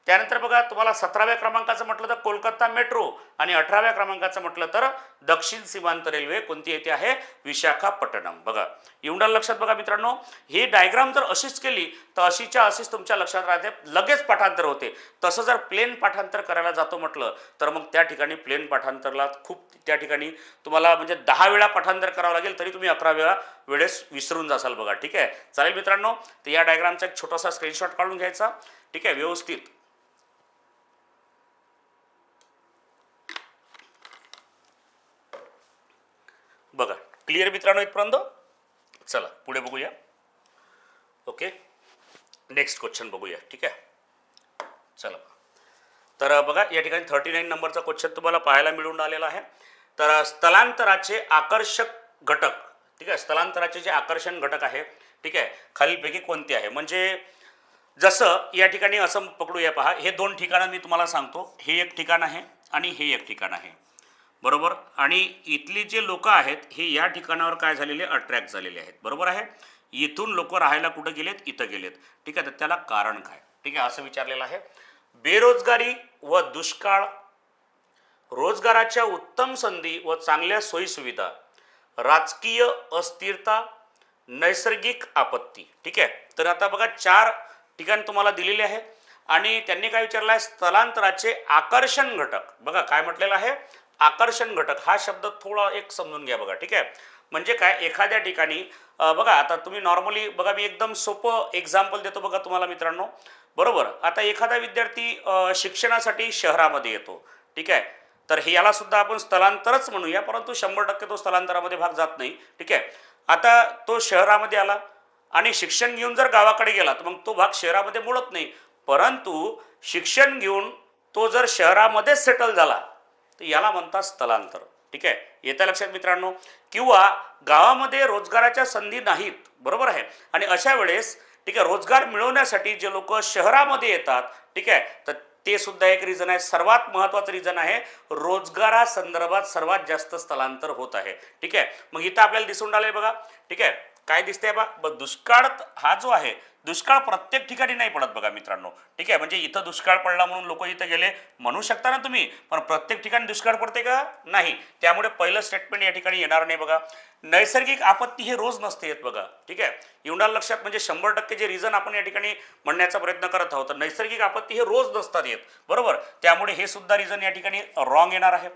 त्यानंतर बघा तुम्हाला 17व्या क्रमांकाचं म्हटलं तर कोलकाता मेट्रो आणि 18व्या क्रमांकाचं म्हटलं तर दक्षिण सीमांत रेल्वे कोणती येते आहे, विशाखापट्टणम. बघा एवढं लक्षात बघा मित्रांनो, ही डायग्राम जर अशीच केली तर अशीच्या अशीच तुमच्या लक्षात राहते, लगेच पाठांतर होते. तसं जर प्लेन पाठांतर करायला जातो म्हटलं तर मग त्या ठिकाणी प्लेन पाठांतरला खूप त्या ठिकाणी तुम्हाला म्हणजे 10 वेळा पाठांतर करावं लागेल, तरी तुम्ही 11व्या वेळेस विसरून जासाल. बघा ठीक आहे, चालेल मित्रांनो. तर या डायग्रामचा एक छोटासा स्क्रीनशॉट काढून घ्यायचा. ठीक आहे, व्यवस्थित. बघा क्लिअर मित्रांनो इथपर्यंत. चला पुढे बघूया. ओके, नेक्स्ट क्वेश्चन बघूया. ठीक आहे, चला. तर बघा या ठिकाणी 39 नंबरचा क्वेश्चन तुम्हाला पाहायला मिळून आलेला आहे. तर स्थलांतराचे आकर्षक घटक. ठीक आहे, स्थलांतराचे जे आकर्षण घटक आहे, ठीक आहे, खालीलपैकी कोणते आहे. म्हणजे जसं या ठिकाणी असं पकडूया, पहा हे 2 ठिकाणं मी तुम्हाला सांगतो. हे एक ठिकाण आहे आणि हे एक ठिकाण आहे, बरोबर. आणि इथली जे लोक आहेत हे या ठिकाणावर काय झालेले, अट्रॅक्ट झालेले आहेत, बरोबर आहे. इथून लोक राहायला कुठं गेलेत, इथं गेलेत. ठीक आहे, तर त्याला कारण काय. ठीक आहे, असं विचारलेलं आहे. बेरोजगारी व दुष्काळ, रोजगाराच्या उत्तम संधी व चांगल्या सोयीसुविधा, राजकीय अस्थिरता, नैसर्गिक आपत्ती. ठीक आहे, तर आता बघा 4 ठिकाण तुम्हाला दिलेले आहे आणि त्यांनी काय विचारलं आहे, स्थलांतराचे आकर्षण घटक. बघा काय म्हटलेलं आहे, आकर्षण घटक. हा शब्द थोडा एक समजून घ्या. बघा ठीक आहे, म्हणजे काय, एखाद्या ठिकाणी बघा आता तुम्ही नॉर्मली बघा, मी एकदम सोपं एक्झाम्पल देतो बघा तुम्हाला मित्रांनो, बरोबर. आता एखादा विद्यार्थी शिक्षणासाठी शहरामध्ये येतो. ठीक आहे, तर हे याला सुद्धा आपण स्थलांतरच म्हणूया, परंतु 100% तो स्थलांतरामध्ये भाग जात नाही. ठीक आहे, आता तो शहरामध्ये आला आणि शिक्षण घेऊन जर गावाकडे गेला तर मग तो भाग शहरामध्ये मोडत नाही, परंतु शिक्षण घेऊन तो जर शहरामध्येच सेटल झाला तर याला म्हणतात स्थलांतर. ठीक आहे, येत्या लक्षात मित्रांनो. किंवा गावामध्ये रोजगाराच्या संधी नाहीत, बरोबर आहे, आणि अशा वेळेस ठीक आहे रोजगार मिळवण्यासाठी जे लोक शहरामध्ये येतात, ठीक आहे, तर ते सुद्धा एक रिझन आहे. सर्वात महत्त्वाचं रिझन आहे, रोजगारासंदर्भात सर्वात जास्त स्थलांतर होत आहे. ठीक आहे, मग इथं आपल्याला दिसून राहिले बघा. ठीक आहे, काय दिसतंय बा, दुष्काळ हा जो आहे, दुष्काळ प्रत्येक ठिकाणी नाही पडत बघा मित्रांनो. ठीक आहे, म्हणजे इथं दुष्काळ पडला म्हणून लोक इथं गेले म्हणू शकता ना तुम्ही, पण प्रत्येक ठिकाणी दुष्काळ पडते का, नाही. त्यामुळे पहिलं स्टेटमेंट या ठिकाणी येणार नाही. बघा नैसर्गिक आपत्ती हे रोज नसते येत बघा. ठीक आहे, एवढ्या लक्षात, म्हणजे 100% जे रिझन आपण या ठिकाणी म्हणण्याचा प्रयत्न करत आहोत, नैसर्गिक आपत्ती हे रोज नसतात येत, बरोबर. त्यामुळे हे सुद्धा रिझन या ठिकाणी रॉंग येणार आहे.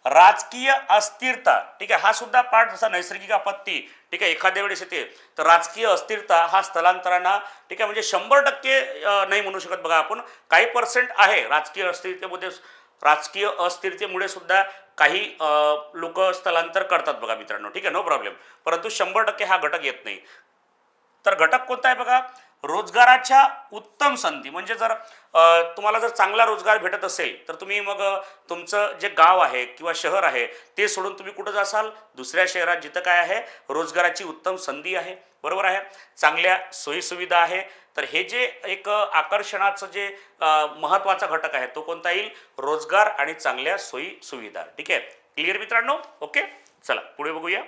राजकीय अस्थिरता, ठीक आहे, हा सुद्धा पार्ट जसा नैसर्गिक आपत्ती, ठीक आहे, एखाद्या वेळेस येते, तर राजकीय अस्थिरता हा स्थलांतरांना, ठीक आहे, म्हणजे 100% नाही म्हणू शकत बघा आपण, काही पर्सेंट आहे राजकीय अस्थिरतेमध्ये. राजकीय अस्थिरतेमुळे सुद्धा काही लोक स्थलांतर करतात बघा मित्रांनो. ठीक आहे, नो प्रॉब्लेम, परंतु 100% हा घटक येत नाही. तर घटक कोणता आहे बघा, रोजगाराच्या उत्तम संधी. म्हणजे जर तुम्हाला जर चांगला रोजगार भेटत असेल तर तुम्ही मग तुमचं जे गाव आहे किंवा शहर आहे ते सोडून तुम्ही कुठं जासाल, दुसऱ्या शहरात जिथं काय आहे, रोजगाराची उत्तम संधी आहे, बरोबर आहे, चांगल्या सोयीसुविधा आहे. तर हे जे एक आकर्षणाचं जे महत्त्वाचा घटक आहे तो कोणता येईल, रोजगार आणि चांगल्या सोयी सुविधा. ठीक आहे, क्लिअर मित्रांनो. ओके, चला पुढे बघूया.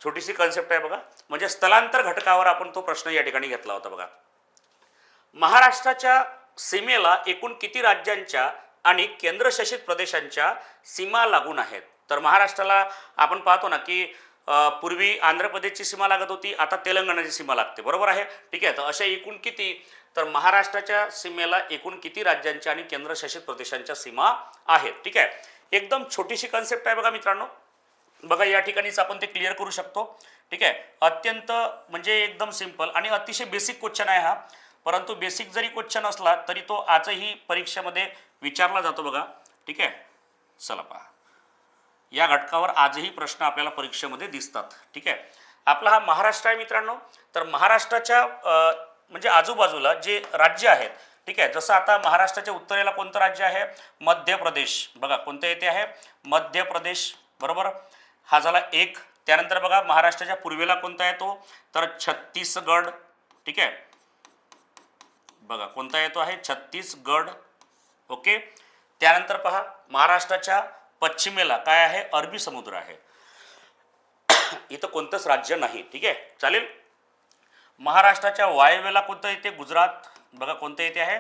छोटीशी कन्सेप्ट आहे बघा, म्हणजे स्थलांतर घटकावर आपण तो प्रश्न या ठिकाणी घेतला होता. बघा महाराष्ट्राच्या सीमेला एकूण किती राज्यांच्या आणि केंद्रशासित प्रदेशांच्या सीमा लागून आहेत. तर महाराष्ट्राला आपण पाहतो ना की पूर्वी आंध्र प्रदेशची सीमा लागत होती, आता तेलंगणाची सीमा लागते, बरोबर आहे. ठीक आहे, तर अशा एकूण किती, तर महाराष्ट्राच्या सीमेला एकूण किती राज्यांच्या आणि केंद्रशासित प्रदेशांच्या सीमा आहेत. ठीक आहे, एकदम छोटीशी कन्सेप्ट आहे बघा मित्रांनो. बघा या ठिकाणीच आपण ते क्लिअर करू शकतो. ठीक आहे, अत्यंत म्हणजे एकदम सिंपल आणि अतिशय बेसिक क्वेश्चन आहे हा, परंतु बेसिक जरी क्वेश्चन असला तरी तो आजही परीक्षेमध्ये विचारला जातो बघा. ठीक आहे, चला पहा, या घटकावर आजही प्रश्न आपल्याला परीक्षेमध्ये दिसतात. ठीक आहे, आपला हा महाराष्ट्र आहे मित्रांनो. तर महाराष्ट्राच्या म्हणजे आजूबाजूला जे राज्य आहेत, ठीक आहे, जसं आता महाराष्ट्राच्या उत्तरेला कोणतं राज्य आहे, मध्य प्रदेश. बघा कोणतं येते आहे, मध्य प्रदेश, बरोबर, हा झाला एक. त्यानंतर बघा महाराष्ट्राच्या पूर्वेला कोणता येतो, तर छत्तीसगड. ठीक आहे, बघा कोणता येतो आहे, छत्तीसगड. ओके, त्यानंतर पहा महाराष्ट्राच्या पश्चिमेला काय आहे, अरबी समुद्र आहे. इथं कोणतंच राज्य नाही. ठीक आहे, चालेल. महाराष्ट्राच्या वायव्येला कोणतं येते? गुजरात. बघा कोणतं येते आहे?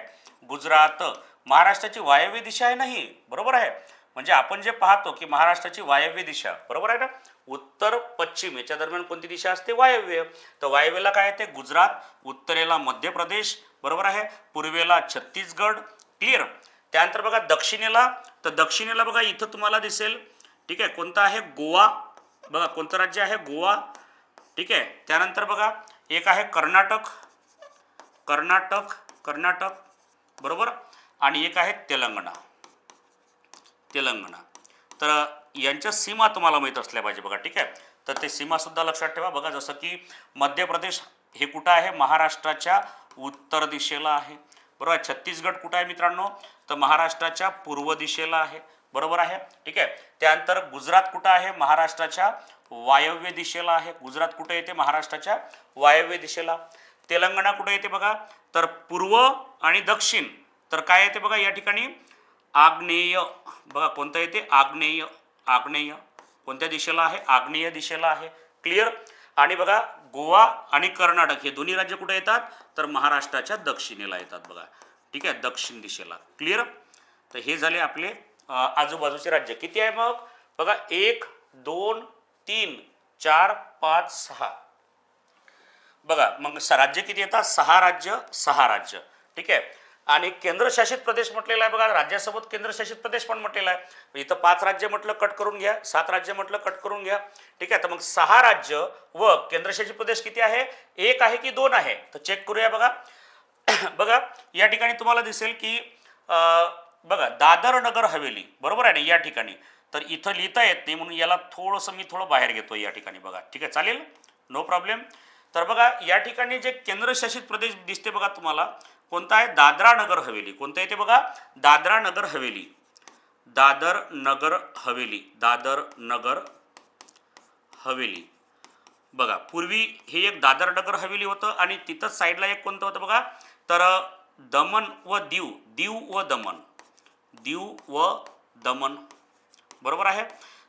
गुजरात. महाराष्ट्राची वायव्य दिशा आहे नाही, बरोबर आहे. म्हणजे आपण जे पाहतो की महाराष्ट्राची वायव्य दिशा, बरोबर आहे ना, उत्तर पश्चिम याच्या दरम्यान कोणती दिशा असते? वायव्य. तर वायव्येला काय येते? गुजरात. उत्तरेला मध्य प्रदेश, बरोबर आहे. पूर्वेला छत्तीसगड. क्लिअर. त्यानंतर बघा दक्षिणेला, तर दक्षिणेला बघा इथं तुम्हाला दिसेल, ठीक आहे, कोणतं आहे? गोवा. बघा कोणतं राज्य आहे? गोवा. ठीक आहे. त्यानंतर बघा एक आहे कर्नाटक, कर्नाटक, कर्नाटक, बरोबर. आणि एक आहे तेलंगणा, तेलंगणा. तर यांच्या सीमा तुम्हाला माहीत असल्या पाहिजे बघा, ठीक आहे. तर ते सीमासुद्धा लक्षात ठेवा. बघा जसं की मध्य प्रदेश हे कुठं आहे? महाराष्ट्राच्या उत्तर दिशेला आहे, बरोबर. छत्तीसगड कुठं आहे मित्रांनो? तर महाराष्ट्राच्या पूर्व दिशेला आहे, बरोबर आहे, ठीक आहे. त्यानंतर गुजरात कुठं आहे? महाराष्ट्राच्या वायव्य दिशेला आहे. गुजरात कुठे येते? महाराष्ट्राच्या वायव्य दिशेला. तेलंगणा कुठे येते बघा? तर पूर्व आणि दक्षिण. तर काय येते बघा या ठिकाणी? आग्नेय. बघा कोणतं येते? आग्नेय. आग्नेय कोणत्या दिशेला आहे? आग्नेय दिशेला आहे. क्लिअर. आणि बघा गोवा आणि कर्नाटक हे दोन्ही राज्य कुठे येतात? तर महाराष्ट्राच्या दक्षिणेला येतात बघा, ठीक आहे, दक्षिण दिशेला. क्लिअर. तर हे झाले आपले आजूबाजूचे राज्य. किती आहे मग? बघा 1 2 3 4 5 6. बघा मग राज्य किती येतात? 6 राज्य, 6 राज्य, ठीक आहे. आणि केंद्रशासित प्रदेश म्हटलेला आहे बघा, राज्यासोबत केंद्रशासित प्रदेश पण म्हटलेला आहे. इथं 5 राज्य म्हटलं कट करून घ्या, 7 राज्य म्हटलं कट करून घ्या, ठीक आहे. तर मग 6 राज्य व केंद्रशासित प्रदेश किती आहे? 1 आहे की 2 आहे? तर चेक करूया बघा. बघा या ठिकाणी तुम्हाला दिसेल की बघा दादर नगर हवेली, बरोबर आहे ना या ठिकाणी. तर इथं लिहिता येत नाही म्हणून याला थोडंसं मी बाहेर घेतो या ठिकाणी बघा, ठीक आहे, चालेल, नो प्रॉब्लेम. तर बघा या ठिकाणी जे केंद्रशासित प्रदेश दिसते बघा तुम्हाला, कोणता आहे? दादरा नगर हवेली. कोणतं येते बघा? दादरा नगर हवेली. दादर नगर हवेली. दादर नगर हवेली. बघा पूर्वी हे एक दादर नगर हवेली होतं आणि तिथंच साईडला एक कोणतं होतं बघा? तर दमन व दीव. दीव व दमन. दीव व दमन, बरोबर आहे.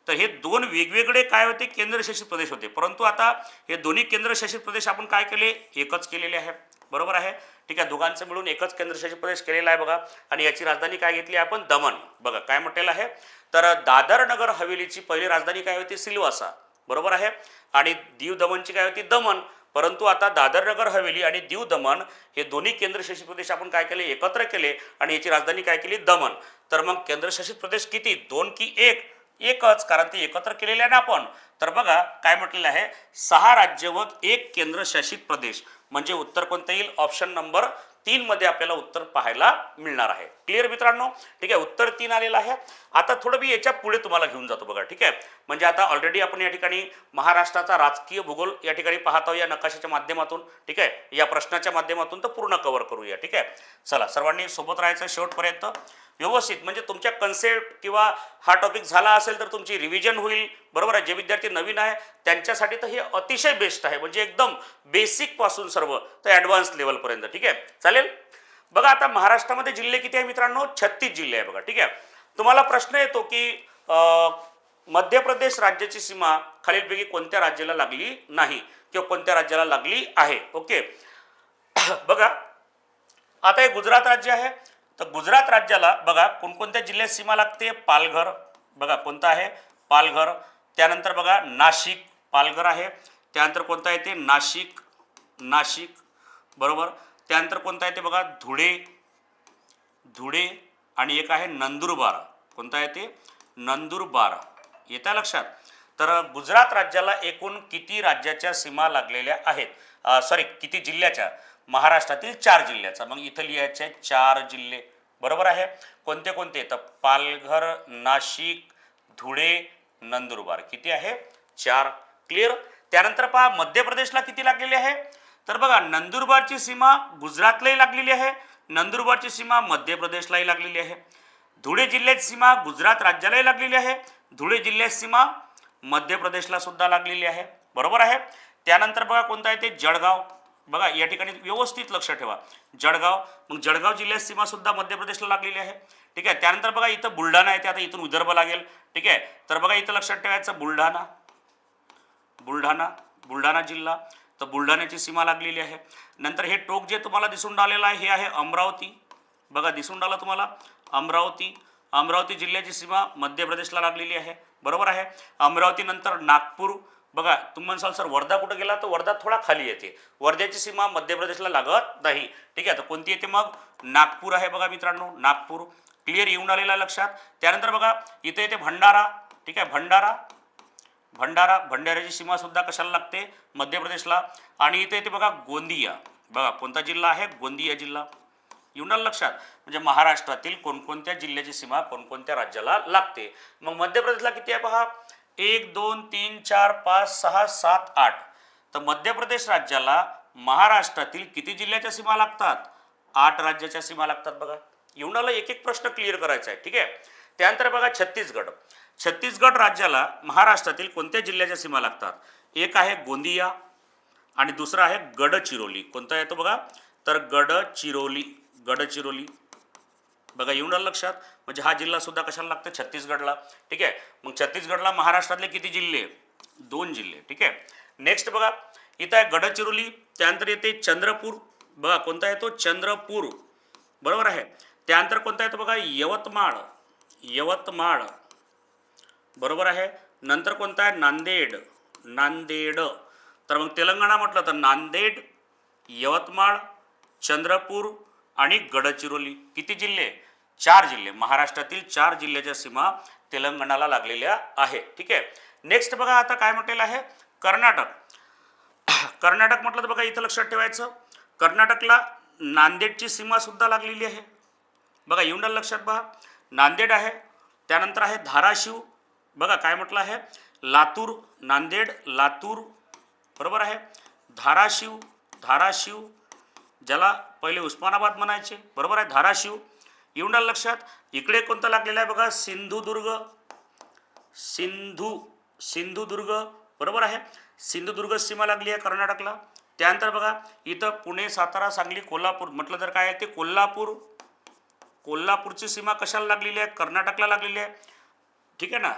तर हे 2 वेगवेगळे काय होते? केंद्रशासित प्रदेश होते. परंतु आता हे दोन्ही केंद्रशासित प्रदेश आपण काय केले? एकच केलेले आहे, बरोबर आहे, ठीक आहे. दोघांचं मिळून एकच केंद्रशासित प्रदेश केलेला आहे बघा. आणि याची राजधानी काय घेतली आपण? दमन. बघा काय म्हटलेलं आहे? तर दादर नगर हवेलीची पहिली राजधानी काय होती? सिल्वासा, बरोबर आहे. आणि दीव दमनची काय होती? दमन. परंतु आता दादर नगर हवेली आणि दीव दमन हे दोन्ही केंद्रशासित प्रदेश आपण काय केले? एकत्र केले आणि याची राजधानी काय केली? दमन. तर मग केंद्रशासित प्रदेश किती? 2 की 1? एकच, कारण ते एकत्र केलेले आहे ना आपण. तर बघा काय म्हटलेलं आहे? 6 राज्य व 1 केंद्रशासित प्रदेश. म्हणजे उत्तर कोणतं येईल? ऑप्शन नंबर 3 मध्ये आपल्याला उत्तर पाहायला मिळणार आहे. क्लिअर मित्रांनो, ठीक आहे. उत्तर 3 आलेलं आहे. आता थोडं मी याच्या पुढे तुम्हाला घेऊन जातो बघा, ठीक आहे. म्हणजे आता ऑलरेडी आपण या ठिकाणी महाराष्ट्राचा राजकीय भूगोल या ठिकाणी पाहत आहोत या नकाशाच्या माध्यमातून, ठीक आहे, या प्रश्नाच्या माध्यमातून. तर पूर्ण कव्हर करूया, ठीक आहे. चला सर्वांनी सोबत राहायचं शेवटपर्यंत व्यवस्थित. म्हणजे तुमच्या कन्सेप्ट किंवा हा टॉपिक झाला असेल तर तुमची रिव्हिजन होईल, बरोबर आहे. जे विद्यार्थी नवीन आहे त्यांच्यासाठी तर हे अतिशय बेस्ट आहे. म्हणजे एकदम बेसिक पासून सर्व तर ॲडव्हान्स लेवलपर्यंत, ठीक आहे, चालेल. बघा आता महाराष्ट्रामध्ये जिल्हे किती आहे मित्रांनो? 36 जिल्हे आहे बघा, ठीक आहे. तुम्हाला प्रश्न येतो की मध्य प्रदेश राज्याची सीमा खालीलपैकी कोणत्या राज्याला लागली नाही किंवा कोणत्या राज्याला लागली आहे? ओके. बघा आता हे गुजरात राज्य आहे. तर गुजरात राज्याला बघा कोणकोणत्या जिल्ह्यात सीमा लागते? पालघर. बघा कोणतं आहे? पालघर. त्यानंतर बघा नाशिक, पालघर आहे. त्यानंतर कोणता येते? नाशिक, नाशिक, बरोबर. त्यानंतर कोणता येते बघा? धुळे, धुळे. आणि एक आहे नंदुरबार. कोणता येते? नंदुरबार. येत्या लक्षात. तर गुजरात राज्याला एकूण किती राज्याच्या सीमा लागलेल्या आहेत? सॉरी किती जिल्ह्याच्या? महाराष्ट्रातील 4 जिल्ह्याचा. मग इथं लिहायचे आहे 4 जिल्हे, बरोबर आहे. कोणते कोणते? तर पालघर, नाशिक, धुळे, नंदुरबार. किती आहे? 4. क्लिअर. त्यानंतर पहा मध्य प्रदेशला किती लागलेली आहे? तर बघा नंदुरबारची सीमा गुजरातलाही लागलेली आहे, नंदुरबारची सीमा मध्य प्रदेशलाही लागलेली आहे. धुळे जिल्ह्याची सीमा गुजरात राज्यालाही लागलेली आहे, धुळे जिल्ह्याची सीमा मध्य प्रदेशला सुद्धा लागलेली आहे, बरोबर आहे. त्यानंतर बघा कोणता आहे ते? जळगाव. बघा या ठिकाणी व्यवस्थित लक्ष ठेवा. जळगाव. मग जळगाव जिल्ह्याची सीमा सुद्धा मध्य प्रदेशला लागलेली आहे, ठीक आहे. त्यानंतर बघा इथं बुलढाणा येते. आता इथून विदर्भ लागेल, ठीक आहे. तर बघा इथं लक्षात ठेवायचं बुलढाणा, बुलढाणा, बुलढाणा जिल्हा. तर बुलढाण्याची सीमा लागलेली आहे. नंतर हे टोक जे तुम्हाला दिसून राहिलेलं आहे हे आहे अमरावती. बघा दिसून राहिलं तुम्हाला अमरावती. अमरावती जिल्ह्याची सीमा मध्य प्रदेशला लागलेली आहे. बरोबर आहे. अमरावतीनंतर नागपूर. बघा तुम्ही म्हणसाल सर वर्धा कुठं गेला, तर वर्धा थोडा खाली येते. वर्ध्याची सीमा मध्य प्रदेशला लागत नाही. ठीक आहे. तर कोणती येते मग? नागपूर आहे. बघा मित्रांनो नागपूर. क्लिअर येऊन आलेला लक्षात. त्यानंतर बघा इथे येते भंडारा. ठीक आहे. भंडाऱ्याची सीमा सुद्धा कशाला लागते? मध्य प्रदेशला. आणि इथे येते बघा गोंदिया. बघा कोणता जिल्हा आहे? गोंदिया जिल्हा. येऊन आलं लक्षात. म्हणजे महाराष्ट्रातील कोणकोणत्या जिल्ह्याची सीमा कोणकोणत्या राज्याला लागते. मग मध्य प्रदेशला किती आहे पहा? 1 2 3 4 5 6 7 8. तर मध्य प्रदेश राज्याला महाराष्ट्रातील किती जिल्ह्याच्या सीमा लागतात? 8 राज्याच्या सीमा लागतात. बघा येऊन आलं. एक एक प्रश्न क्लिअर करायचा आहे. ठीक आहे. त्यानंतर बघा छत्तीसगड. छत्तीसगड राज्याला महाराष्ट्रातील कोणत्या जिल्ह्याच्या सीमा लागतात? एक आहे गोंदिया आणि दुसरा आहे गडचिरोली. कोणता येतो बघा? तर गडचिरोली. बघा येऊन आलं लक्षात. म्हणजे हा जिल्हा सुद्धा कशाला लागतो? छत्तीसगडला. ठीक आहे. मग छत्तीसगडला महाराष्ट्रातले किती जिल्हे? 2 जिल्हे. ठीक आहे. नेक्स्ट बघा इथं आहे गडचिरोली. त्यानंतर येते चंद्रपूर. बघा कोणता येतो? चंद्रपूर. बरोबर आहे. त्यानंतर कोणता येतो बघा? यवतमाळ. बरोबर आहे. नंतर कोणता आहे? नांदेड. तर मग तेलंगणा म्हटलं तर नांदेड, यवतमाळ, चंद्रपूर आणि गडचिरोली. किती जिल्हे? 4 जिल्हे. महाराष्ट्रातील 4 जिल्ह्याच्या सीमा तेलंगणाला लागलेल्या आहे. ठीक आहे. नेक्स्ट बघा आता काय म्हटलेलं आहे? कर्नाटक. कर्नाटक म्हटलं तर बघा इथं लक्षात ठेवायचं. कर्नाटकला नांदेडची सीमा सुद्धा लागलेली आहे. बघा येऊन आलं लक्षात. बघा नांदेड आहे. त्यानंतर आहे धाराशिव. बघा काय म्हटलं आहे? लातूर. नांदेड, लातूर. बरोबर आहे. धाराशिव ज्याला पहिले उस्मानाबाद म्हणायचे. बरोबर आहे. धाराशिव. येऊन आलं लक्षात. इकडे कोणतं लागलेलं आहे बघा? सिंधुदुर्ग. बरोबर आहे. सिंधुदुर्ग सीमा लागली आहे कर्नाटकला. त्यानंतर बघा इथं पुणे, सातारा, सांगली, कोल्हापूर म्हटलं तर काय आहे ते? कोल्हापूरची सीमा कशाला लागलेली आहे? कर्नाटकला लागलेली आहे. ठीक आहे ना.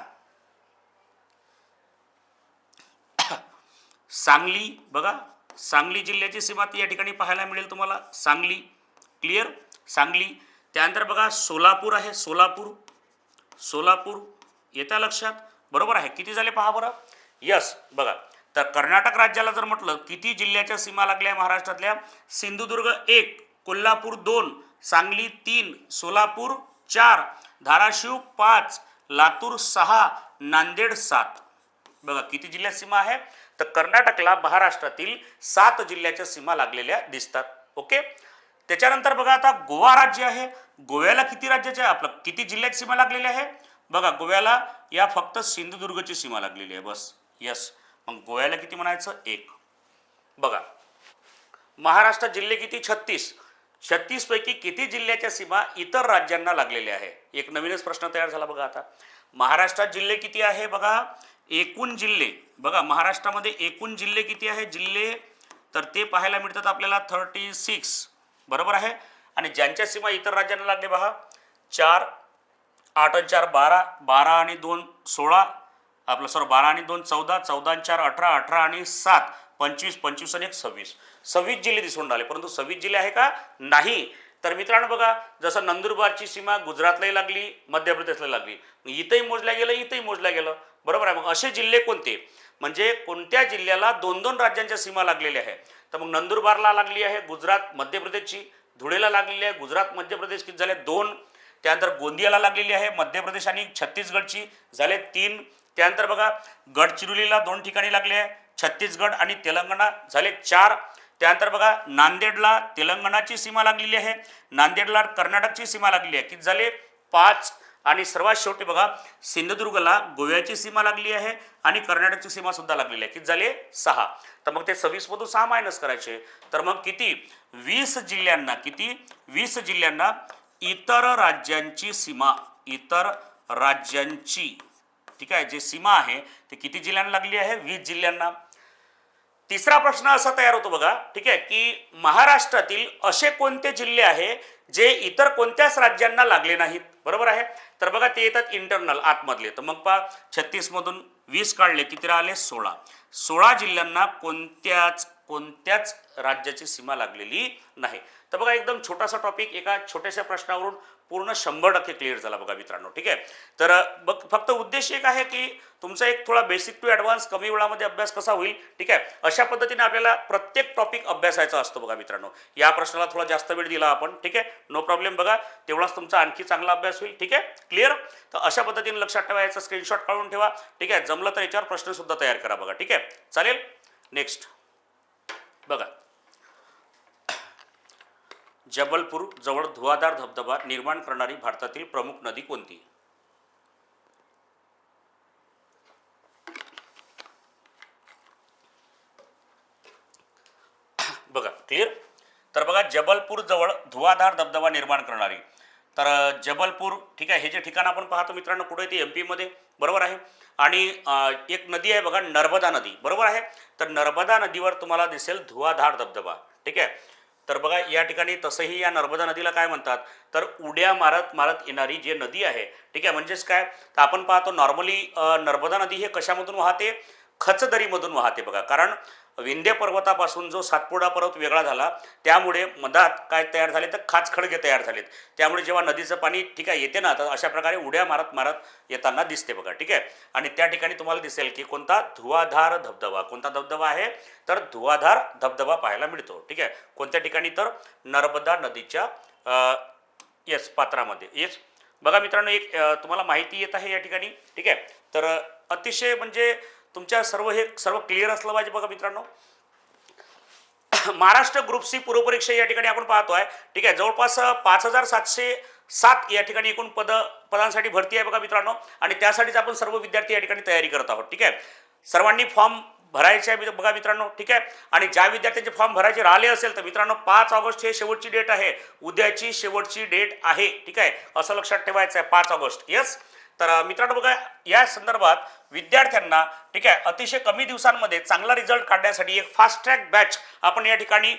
सांगली. बघा सांगली जिल्ह्याची सीमा ती या ठिकाणी पाहायला मिळेल तुम्हाला. सांगली. क्लिअर. सांगली. त्यानंतर बघा सोलापूर आहे. सोलापूर येत्या लक्षात. बरोबर आहे. किती झाले पहा बरं? यस. बघा तर कर्नाटक राज्याला जर म्हटलं किती जिल्ह्याच्या सीमा लागल्या महाराष्ट्रातल्या? सिंधुदुर्ग 1, कोल्हापूर 2, सांगली 3, सोलापूर 4, धाराशिव 5, लातूर 6, नांदेड 7. बघा किती जिल्ह्यात सीमा आहे? तर कर्नाटकला महाराष्ट्रातील 7 जिल्ह्याच्या सीमा लागलेल्या दिसतात. ओके. त्याच्यानंतर बघा आता गोवा राज्य आहे. गोव्याला किती राज्याच्या किती जिल्ह्याची सीमा लागलेली आहे? बघा गोव्याला या फक्त सिंधुदुर्गची सीमा लागलेली आहे बस. यस. मग गोव्याला किती म्हणायचं? 1. बघा महाराष्ट्रात जिल्हे किती? 36 पैकी किती जिल्ह्याच्या सीमा इतर राज्यांना लागलेल्या आहे? एक नवीनच प्रश्न तयार झाला बघा. आता महाराष्ट्रात जिल्हे किती आहे? बघा एकूण जिल्हे. बघा महाराष्ट्रामध्ये एकूण जिल्हे किती आहे? जिल्हे तर ते पाहायला मिळतात आपल्याला 36. बरोबर आहे. आणि ज्यांच्या सीमा इतर राज्यांना लागले बघा 4, 8 आणि 4 12, 12 आणि 2 16, 12 आणि 2 14, 14 आणि 4 18, 18 आणि 7 25, 25 आणि 1 26. 26 जिल्हे दिसून राहिले. परंतु 26 जिल्हे आहे का? नाही. तर मित्रांनो बघा जसं नंदुरबारची सीमा गुजरातलाही लागली, मध्य प्रदेशला लागली, इथंही मोजल्या गेलं, इथंही मोजल्या गेलं. बरोबर आहे. मग असे जिल्हे कोणते? म्हणजे कोणत्या जिल्ह्याला 2-2 राज्यांच्या सीमा लागलेल्या आहे? तर मग नंदुरबारला लागली आहे गुजरात मध्य प्रदेशची, धुळेला लागलेली आहे गुजरात मध्य प्रदेश, किती झाले? 2. त्यानंतर गोंदियाला लागलेली आहे मध्य प्रदेश आणि छत्तीसगडची, झाले 3. त्यानंतर बघा गडचिरोलीला 2 ठिकाणी लागले आहे, छत्तीसगड आणि तेलंगणा, झाले 4. त्यानंतर बघा नांदेडला तेलंगणाची सीमा लागलेली आहे, नांदेडला कर्नाटकची सीमा लागलेली आहे, किती झाले? 5. आणि सर्वात शेवटी बघा सिंधुदुर्गला गोव्याची सीमा लागली आहे आणि कर्नाटकची सीमा सुद्धा लागलेली आहे, किती झाले? 6. तर मग ते 26 मधून 6 मायनस करायचे. तर मग किती? 20 जिल्ह्यांना, किती? 20 जिल्ह्यांना इतर राज्यांची सीमा, इतर राज्यांची, ठीक आहे, जे सीमा आहे ते किती जिल्ह्यांना लागली आहे? 20 जिल्ह्यांना. तिसरा प्रश्न असा तयार होतो बघा, ठीक आहे, की महाराष्ट्रातील असे कोणते जिल्हे आहे जे इतर कोणत्याच राज्यांना लागले नाहीत? बरोबर आहे. तर बघा ते येतात इंटरनल, आतमधले. तर मग पहा 36 मधून 20 काढले, किती राहिले? 16. 16 जिल्ह्यांना कोणत्याच कोणत्याच राज्याची सीमा लागलेली नाही. तर बघा एकदम छोटासा टॉपिक एका छोट्याशा प्रश्नावरून पूर्ण 100% क्लिअर झाला बघा मित्रांनो. ठीक आहे, तर बघ फक्त उद्देश एक आहे की तुमचा एक थोडा बेसिक टू ॲडव्हान्स कमी वेळामध्ये अभ्यास कसा होईल. ठीक आहे, अशा पद्धतीने आपल्याला प्रत्येक टॉपिक अभ्यासायचा असतो बघा मित्रांनो. या प्रश्नाला थोडा जास्त वेळ दिला आपण. ठीक आहे, नो प्रॉब्लेम. बघा तेवढाच तुमचा आणखी चांगला अभ्यास होईल. ठीक आहे, क्लिअर. तर अशा पद्धतीने लक्षात ठेवा, याचा स्क्रीनशॉट काढून ठेवा. ठीक आहे, जमलं तर याच्यावर प्रश्नसुद्धा तयार करा बघा. ठीक आहे, चालेल. नेक्स्ट बघा, जबलपूर जवळ धुवाधार धबधबा निर्माण करणारी भारतातील प्रमुख नदी कोणती. बघा क्लिअर. तर बघा जबलपूर जवळ धुवाधार धबधबा निर्माण करणारी, तर जबलपूर ठीक आहे, हे जे ठिकाण आपण पाहतो मित्रांनो कुठे ते MP मध्ये, बरोबर आहे. आणि एक नदी आहे बघा नर्मदा नदी, बरोबर आहे. तर नर्मदा नदीवर तुम्हाला दिसेल धुवाधार धबधबा. ठीक आहे, तर बघा या ठिकाणी तसंही या नर्मदा नदीला काय म्हणतात, तर उड्या मारत मारत येणारी जी नदी आहे. ठीक आहे, म्हणजेच काय, तर आपण पाहतो नॉर्मली नर्मदा नदी हे कशामधून वाहते, खचदरीमधून वाहते बघा. कारण विंध्य पर्वतापासून जो सातपुडा पर्वत वेगळा झाला त्यामुळे मधात काय तयार झाले, तर खाचखळगे तयार झालेत. त्यामुळे जेव्हा नदीचं पाणी ठीक आहे येते ना, तर अशा प्रकारे उड्या मारत मारत येताना दिसते बघा. ठीक आहे, आणि त्या ठिकाणी तुम्हाला दिसेल की कोणता धुवाधार धबधबा, कोणता धबधबा आहे, तर धुवाधार धबधबा पाहायला मिळतो. ठीक आहे, कोणत्या ठिकाणी, तर नर्मदा नदीच्या येस पात्रामध्ये. येस बघा मित्रांनो, एक तुम्हाला माहिती येत आहे या ठिकाणी. ठीक आहे, तर अतिशय म्हणजे तुमच्या सर्व क्लिअर असलं पाहिजे बघा मित्रांनो. महाराष्ट्र ग्रुप सी पूर्वपरीक्षा या ठिकाणी आपण पाहतोय. ठीक आहे, जवळपास 5707 या ठिकाणी एकूण पदांसाठी भरती आहे बघा मित्रांनो. आणि त्यासाठीच आपण सर्व विद्यार्थी या ठिकाणी तयारी करत आहोत. ठीक आहे, सर्वांनी फॉर्म भरायचे आहे बघा मित्रांनो. ठीक आहे, आणि ज्या विद्यार्थ्यांचे फॉर्म भरायचे राहिले असेल तर मित्रांनो 5 ऑगस्ट हे शेवटची डेट आहे, उद्याची शेवटची डेट आहे. ठीक आहे, असं लक्षात ठेवायचं आहे, 5 ऑगस्ट. येस, तर मित्रांनो बघा या संदर्भात विद्यार्थ्यांना ठीक आहे अतिशय कमी दिवसांमध्ये चांगला रिझल्ट काढण्यासाठी एक फास्ट ट्रॅक बॅच आपण या ठिकाणी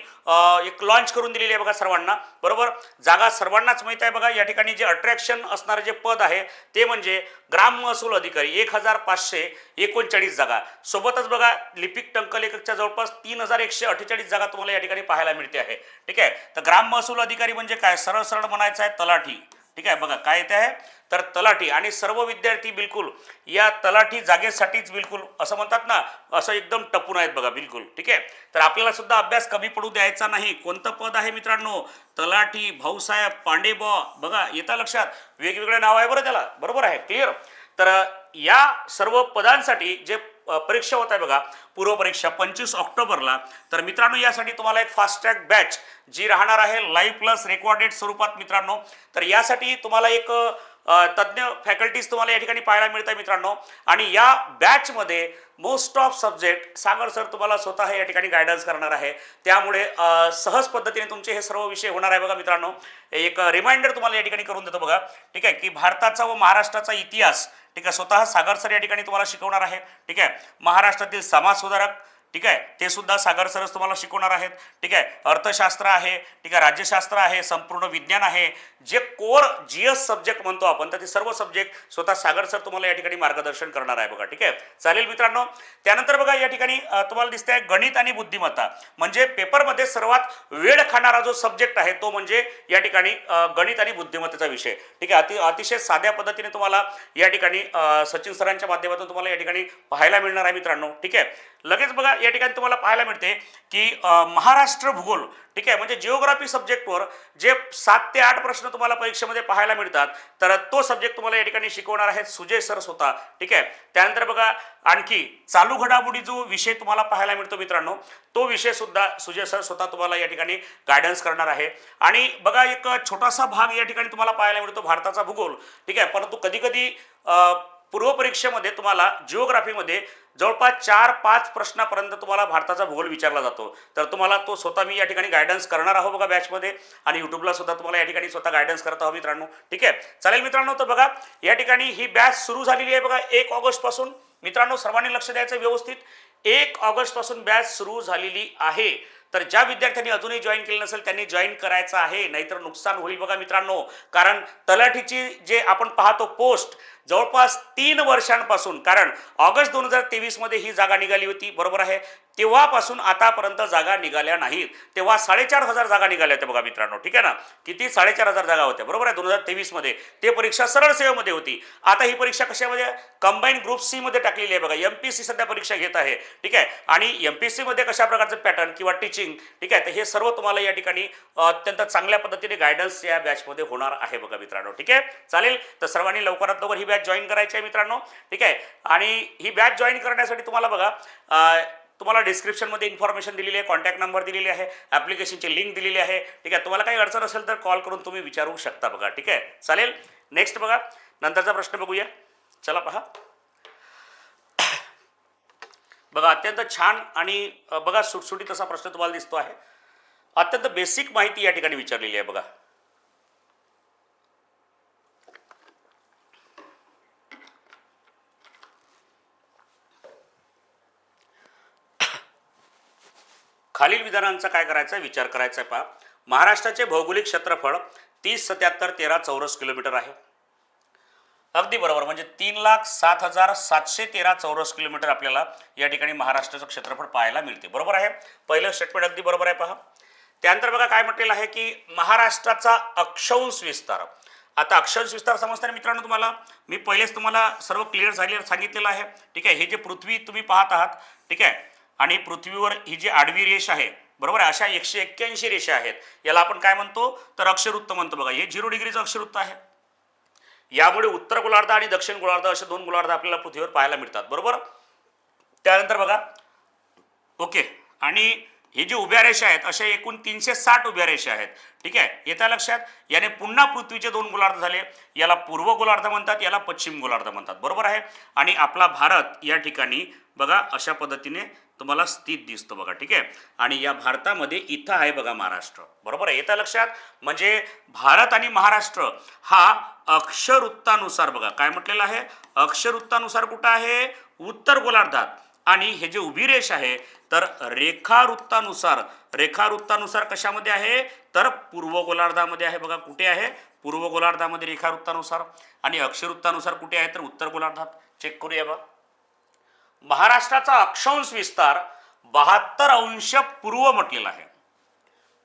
एक लॉन्च करून दिलेली आहे बघा सर्वांना, बरोबर. जागा सर्वांनाच माहीत आहे बघा. या ठिकाणी जे अट्रॅक्शन असणारे जे पद आहे ते म्हणजे ग्राम महसूल अधिकारी, 1539 जागा. सोबतच बघा लिपिक टंकलेखकच्या जवळपास 3148 जागा तुम्हाला या ठिकाणी पाहायला मिळते आहे. ठीक आहे, तर ग्राम महसूल अधिकारी म्हणजे काय, सरळ सरळ म्हणायचं आहे तलाठी. ठीक आहे, बघा काय येते आहे, तर तलाठी. आणि सर्व विद्यार्थी बिलकुल या तलाठी जागेसाठीच बिलकुल असं म्हणतात ना, असं एकदम टपून आहेत बघा बिलकुल. ठीक आहे, तर आपल्याला सुद्धा अभ्यास कमी पडू द्यायचा नाही. कोणतं पद आहे मित्रांनो, तलाठी भाऊसाहेब पांडेबॉ. बघा येता लक्षात, वेगवेगळे नाव आहे बरं त्याला, बरोबर आहे, क्लिअर. तर या सर्व पदांसाठी जे परीक्षा होत आहे बघा पूर्व परीक्षा 25 ऑक्टोबरला. तर मित्रांनो यासाठी तुम्हाला एक फास्ट ट्रॅक बॅच जी राहणार आहे लाईव्ह प्लस रेकॉर्डेड स्वरूपात मित्रांनो. तर यासाठी तुम्हाला एक तज्ज्ञ फॅकल्टीज तुम्हाला या ठिकाणी पाहायला मिळतात मित्रांनो. आणि या बॅचमध्ये most of subject Sagar sir तुम्हाला स्वतः या ठिकाणी गायडन्स करणार आहे. त्यामुळे सहज पद्धतीने तुमचे हे सर्व विषय होणार आहे बघा मित्रांनो. एक रिमाइंडर तुम्हाला या ठिकाणी करून देतो बघा. ठीक आहे, की भारताचा व महाराष्ट्राचा इतिहास ठीक आहे स्वतः सागर सर या ठिकाणी तुम्हाला शिकवणार आहे. ठीक आहे, महाराष्ट्रातील समाज सुधारक ठीक आहे ते सुद्धा सागर सरच तुम्हाला शिकवणार आहेत. ठीक आहे, अर्थशास्त्र आहे, ठीक आहे राज्यशास्त्र आहे, संपूर्ण विज्ञान आहे, जे कोर GS सब्जेक्ट म्हणतो आपण, तर ते सर्व सब्जेक्ट स्वतः सागर सर तुम्हाला या ठिकाणी मार्गदर्शन करणार आहे बघा. ठीक आहे, चालेल मित्रांनो. त्यानंतर बघा या ठिकाणी तुम्हाला दिसते आहे गणित आणि बुद्धिमत्ता, म्हणजे पेपरमध्ये सर्वात वेळ खाणारा जो सब्जेक्ट आहे तो म्हणजे या ठिकाणी गणित आणि बुद्धिमत्तेचा विषय. ठीक आहे, अतिशय साध्या पद्धतीने तुम्हाला या ठिकाणी सचिन सरांच्या माध्यमातून तुम्हाला या ठिकाणी पाहायला मिळणार आहे मित्रांनो. ठीक आहे, लगेच बघा या ठिकाणी तुम्हाला पाहायला मिळते की महाराष्ट्र भूगोल ठीक आहे म्हणजे जिओग्राफी सब्जेक्टवर जे 7 ते 8 प्रश्न तुम्हाला परीक्षेमध्ये पाहायला मिळतात, तर तो सब्जेक्ट तुम्हाला या ठिकाणी शिकवणार आहेत सुजय सर स्वतः. ठीक आहे, त्यानंतर बघा आणखी चालू घडामोडी जो विषय तुम्हाला पाहायला मिळतो मित्रांनो, तो विषय सुद्धा सुजय सर स्वतः तुम्हाला या ठिकाणी गायडन्स करणार आहे. आणि बघा एक छोटासा भाग या ठिकाणी तुम्हाला पाहायला मिळतो भारताचा भूगोल. ठीक आहे, परंतु कधी कधी पूर्व परीक्षेमध्ये तुम्हाला जिओग्राफीमध्ये जवळपास 4-5 प्रश्नापर्यंत तुम्हाला भारताचा भूगोल विचारला जातो. तर तुम्हाला तो स्वतः मी या ठिकाणी गायडन्स करणार आहो बघा बॅचमध्ये, आणि यूट्यूबला सुद्धा तुम्हाला या ठिकाणी स्वतः गायडन्स करत आहो मित्रांनो. ठीक आहे, चालेल मित्रांनो. तर बघा या ठिकाणी ही बॅच सुरू झालेली आहे बघा 1 ऑगस्ट पासून. मित्रांनो सर्वांनी लक्ष द्यायचं व्यवस्थित, 1 ऑगस्ट पासून बॅच सुरू झालेली आहे. तर ज्या विद्यार्थ्यांनी अजूनही जॉईन केलं नसेल त्यांनी जॉईन करायचं आहे, नाहीतर नुकसान होईल बघा मित्रांनो. कारण तलाठीची जे आपण पाहतो पोस्ट, जवळपास 3 वर्षांपासून, कारण ऑगस्ट 2023 मध्ये ही जागा निघाली होती, बरोबर आहे, तेव्हापासून आतापर्यंत जागा निघाल्या नाहीत. तेव्हा 4,500 जागा निघाल्या होत्या बघा मित्रांनो, ठीक आहे ना. किती? 4,500 जागा होत्या, बरोबर आहे, 2023 मध्ये. ते परीक्षा सरळ सेवेमध्ये होती. आता ही परीक्षा कशामध्ये? कंबाईन ग्रुप सी मध्ये टाकलेली आहे बघा. MPSC सध्या परीक्षा घेत आहे, ठीक आहे. आणि MPSC मध्ये कशा प्रकारचं पॅटर्न किंवा टीचिंग, ठीक आहे, तर हे सर्व तुम्हाला या ठिकाणी अत्यंत चांगल्या पद्धतीने गायडन्स या बॅचमध्ये होणार आहे बघा मित्रांनो, ठीक आहे. चालेल, तर सर्वांनी लवकरात लवकर ही बॅच जॉईन करायची आहे मित्रांनो, ठीक आहे. आणि ही बॅच जॉईन करण्यासाठी तुम्हाला बघा तुम्हाला डिस्क्रिप्शनमध्ये इन्फॉर्मेशन दिलेली आहे, कॉन्टॅक्ट नंबर दिलेली आहे, ॲप्लिकेशनची लिंक दिलेली आहे, ठीक आहे. तुम्हाला काही अडचण असेल तर कॉल करून तुम्ही विचारू शकता बघा, ठीक आहे. चालेल, नेक्स्ट बघा, नंतरचा प्रश्न बघूया. चला पहा बघा, अत्यंत छान आणि बघा सुटसुटीत असा प्रश्न तुम्हाला दिसतो आहे. अत्यंत बेसिक माहिती या ठिकाणी विचारलेली आहे बघा. खालील विधानांचा काय करायचा आहे, विचार करायचा आहे. पहा, महाराष्ट्राचे भौगोलिक क्षेत्रफळ 30,77,13 चौरस किलोमीटर आहे. अगदी बरोबर, म्हणजे 3,07,713 चौरस किलोमीटर आपल्याला या ठिकाणी महाराष्ट्राचं क्षेत्रफळ पाहायला मिळते, बरोबर आहे. पहिलं स्टेटमेंट अगदी बरोबर आहे. पहा, त्यानंतर बघा काय म्हटलेलं आहे की महाराष्ट्राचा अक्षांश विस्तार. आता अक्षांश विस्तार समजताना मित्रांनो तुम्हाला मी पहिलेच तुम्हाला सर्व क्लिअर सांगितलेलं आहे, ठीक आहे. हे जे पृथ्वी तुम्ही पाहत आहात, ठीक आहे, आणि पृथ्वीवर ही जी आडवी रेष आहे, बरोबर आहे, अशा 181 रेषा आहेत. याला आपण काय म्हणतो तर अक्षवृत्त म्हणतो बघा. हे 0 डिग्रीचं अक्षवृत्त आहे. यामुळे उत्तर गोलार्ध आणि दक्षिण गोलार्ध असे 2 गोलार्ध आपल्याला पृथ्वीवर पाहायला मिळतात, बरोबर. त्यानंतर बघा ओके, आणि हे जे उभ्या रेषा आहेत अशा एकूण 360 उभ्या रेषा आहेत, ठीक आहे. येत्या लक्षात, याने पुन्हा पृथ्वीचे 2 गोलार्ध झाले. याला पूर्व गोलार्ध म्हणतात, याला पश्चिम गोलार्ध म्हणतात, बरोबर आहे. आणि आपला भारत या ठिकाणी बघा अशा पद्धतीने तुम्हाला स्थित दिसतो बघा, ठीक आहे. आणि या भारतामध्ये इथं आहे बघा महाराष्ट्र, बरोबर आहे. येत्या लक्षात, म्हणजे भारत आणि महाराष्ट्र हा अक्षवृत्तानुसार बघा काय म्हटलेलं आहे, अक्षवृत्तानुसार कुठं आहे, उत्तर गोलार्धात. आणि हे जे उभी रेष आहे तर रेखावृत्तानुसार कशामध्ये आहे तर पूर्व गोलार्धामध्ये आहे बघा. कुठे आहे? पूर्व गोलार्धामध्ये रेखावृत्तानुसार. आणि अक्षवृत्तानुसार कुठे आहे तर उत्तर गोलार्धात. चेक करूया बघा. महाराष्ट्राचा अक्षांश विस्तार 72 अंश पूर्व म्हटलेला आहे,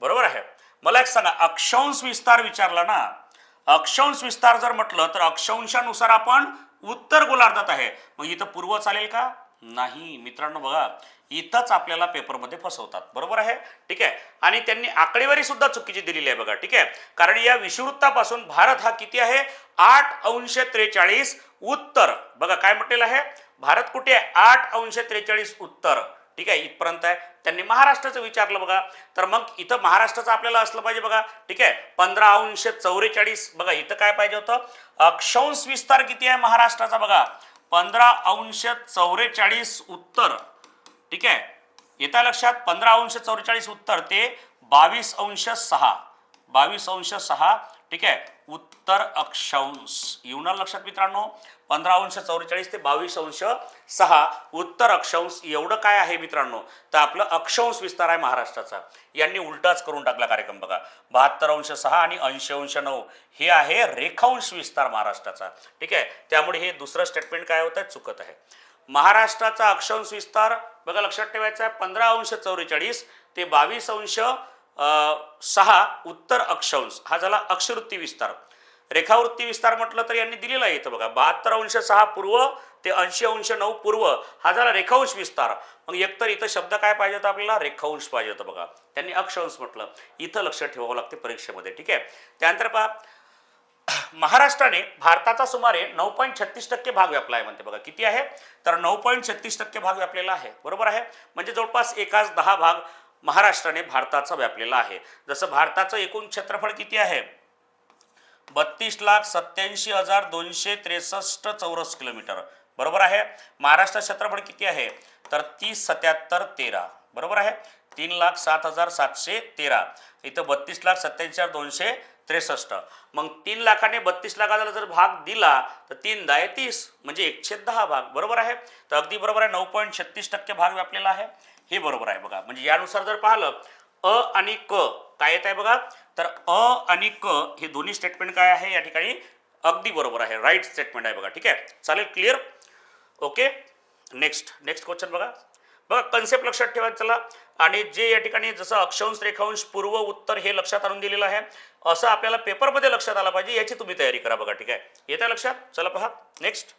बरोबर आहे. मला एक सांगा, अक्षांश विस्तार विचारला ना, अक्षांश विस्तार जर म्हटलं तर अक्षांशानुसार आपण उत्तर गोलार्धात आहे, मग इथं पूर्व चालेल का? नाही मित्रांनो. बघा इथंच आपल्याला पेपरमध्ये फसवतात, बरोबर आहे, ठीक आहे. आणि त्यांनी आकडेवारी सुद्धा चुकीची दिलेली आहे बघा, ठीक आहे. कारण या विषुवृत्तापासून भारत हा किती आहे 8°43 उत्तर. बघा काय म्हटलेलं आहे, भारत कुठे आहे 8°43 उत्तर, ठीक आहे, इथपर्यंत आहे. त्यांनी महाराष्ट्राचं विचारलं बघा, तर मग इथं महाराष्ट्राचं आपल्याला असलं पाहिजे बघा, ठीक आहे, 15°44. बघा इथं काय पाहिजे होतं, अक्षांश विस्तार किती आहे महाराष्ट्राचा बघा 15°44 उत्तर, ठीक आहे. येत्या लक्षात 15°44 उत्तर ते 22°6 ठीक आहे उत्तर अक्षांश. येऊन लक्षात मित्रांनो, 15°44 ते 22°6 उत्तर अक्षांश एवढं काय आहे मित्रांनो, तर आपलं अक्षांश विस्तार आहे महाराष्ट्राचा. यांनी उलटाच करून टाकला कार्यक्रम बघा. 72°6 आणि 80°9 हे आहे रेखांश विस्तार महाराष्ट्राचा, ठीक आहे. त्यामुळे हे दुसरं स्टेटमेंट काय होतं चुकत आहे. महाराष्ट्राचा अक्षांश विस्तार बघा लक्षात ठेवायचा आहे 15°44 ते 22°6 उत्तर अक्षांश. हा झाला अक्षवृत्ती विस्तार. रेखावृत्ती विस्तार म्हटलं तर यांनी दिलेला आहे इथं बघा 72°6 पूर्व ते 80°9 पूर्व. हा झाला रेखांश विस्तार. मग एकतर इथं शब्द काय पाहिजे होता आपल्याला, रेखांश पाहिजे होता बघा, त्यांनी अक्षांश म्हटलं. इथं लक्षात ठेवावं लागते परीक्षेमध्ये, ठीक आहे. त्यानंतर पहा, महाराष्ट्राने भारताचा सुमारे 9.36% भाग व्यापला आहे म्हणते बघा. किती आहे तर 9.36% भाग व्यापलेला आहे, बरोबर आहे. म्हणजे जवळपास 1/10 भाग महाराष्ट्राने भारताचा व्यापलेला आहे. जसं भारताचं एकूण क्षेत्रफळ किती आहे 32,87,263 चौरस किलोमीटर, बरोबर आहे. महाराष्ट्र क्षेत्रफळ किती आहे तर 30,77,13 बरोबर आहे. 3,07,713 इथं 32,77,263. मग 3 लाखाने 32 लाखाला जर भाग दिला तर 3 × 30 म्हणजे 1/10 भाग, बरोबर आहे. तर अगदी बरोबर आहे, 9.36% भाग व्यापलेला आहे, हे बरोबर आहे बघा. म्हणजे यानुसार जर पाहिलं अ आणि क काय येत आहे बघा, तर अ आणि क हे दोन्ही स्टेटमेंट काय आहे या ठिकाणी अगदी बरोबर आहे, राईट स्टेटमेंट आहे बघा. ठीक आहे, चालेल, क्लिअर. ओके, नेक्स्ट क्वेश्चन बघा. कन्सेप्ट लक्षात ठेवा चला. आणि जे या ठिकाणी जसं अक्षांश रेखांश पूर्व उत्तर हे लक्षात आणून दिलेलं आहे, असं आपल्याला पेपरमध्ये लक्षात आलं पाहिजे, याची तुम्ही तयारी करा बघा. ठीक आहे, येत्या लक्षात. चला पहा नेक्स्ट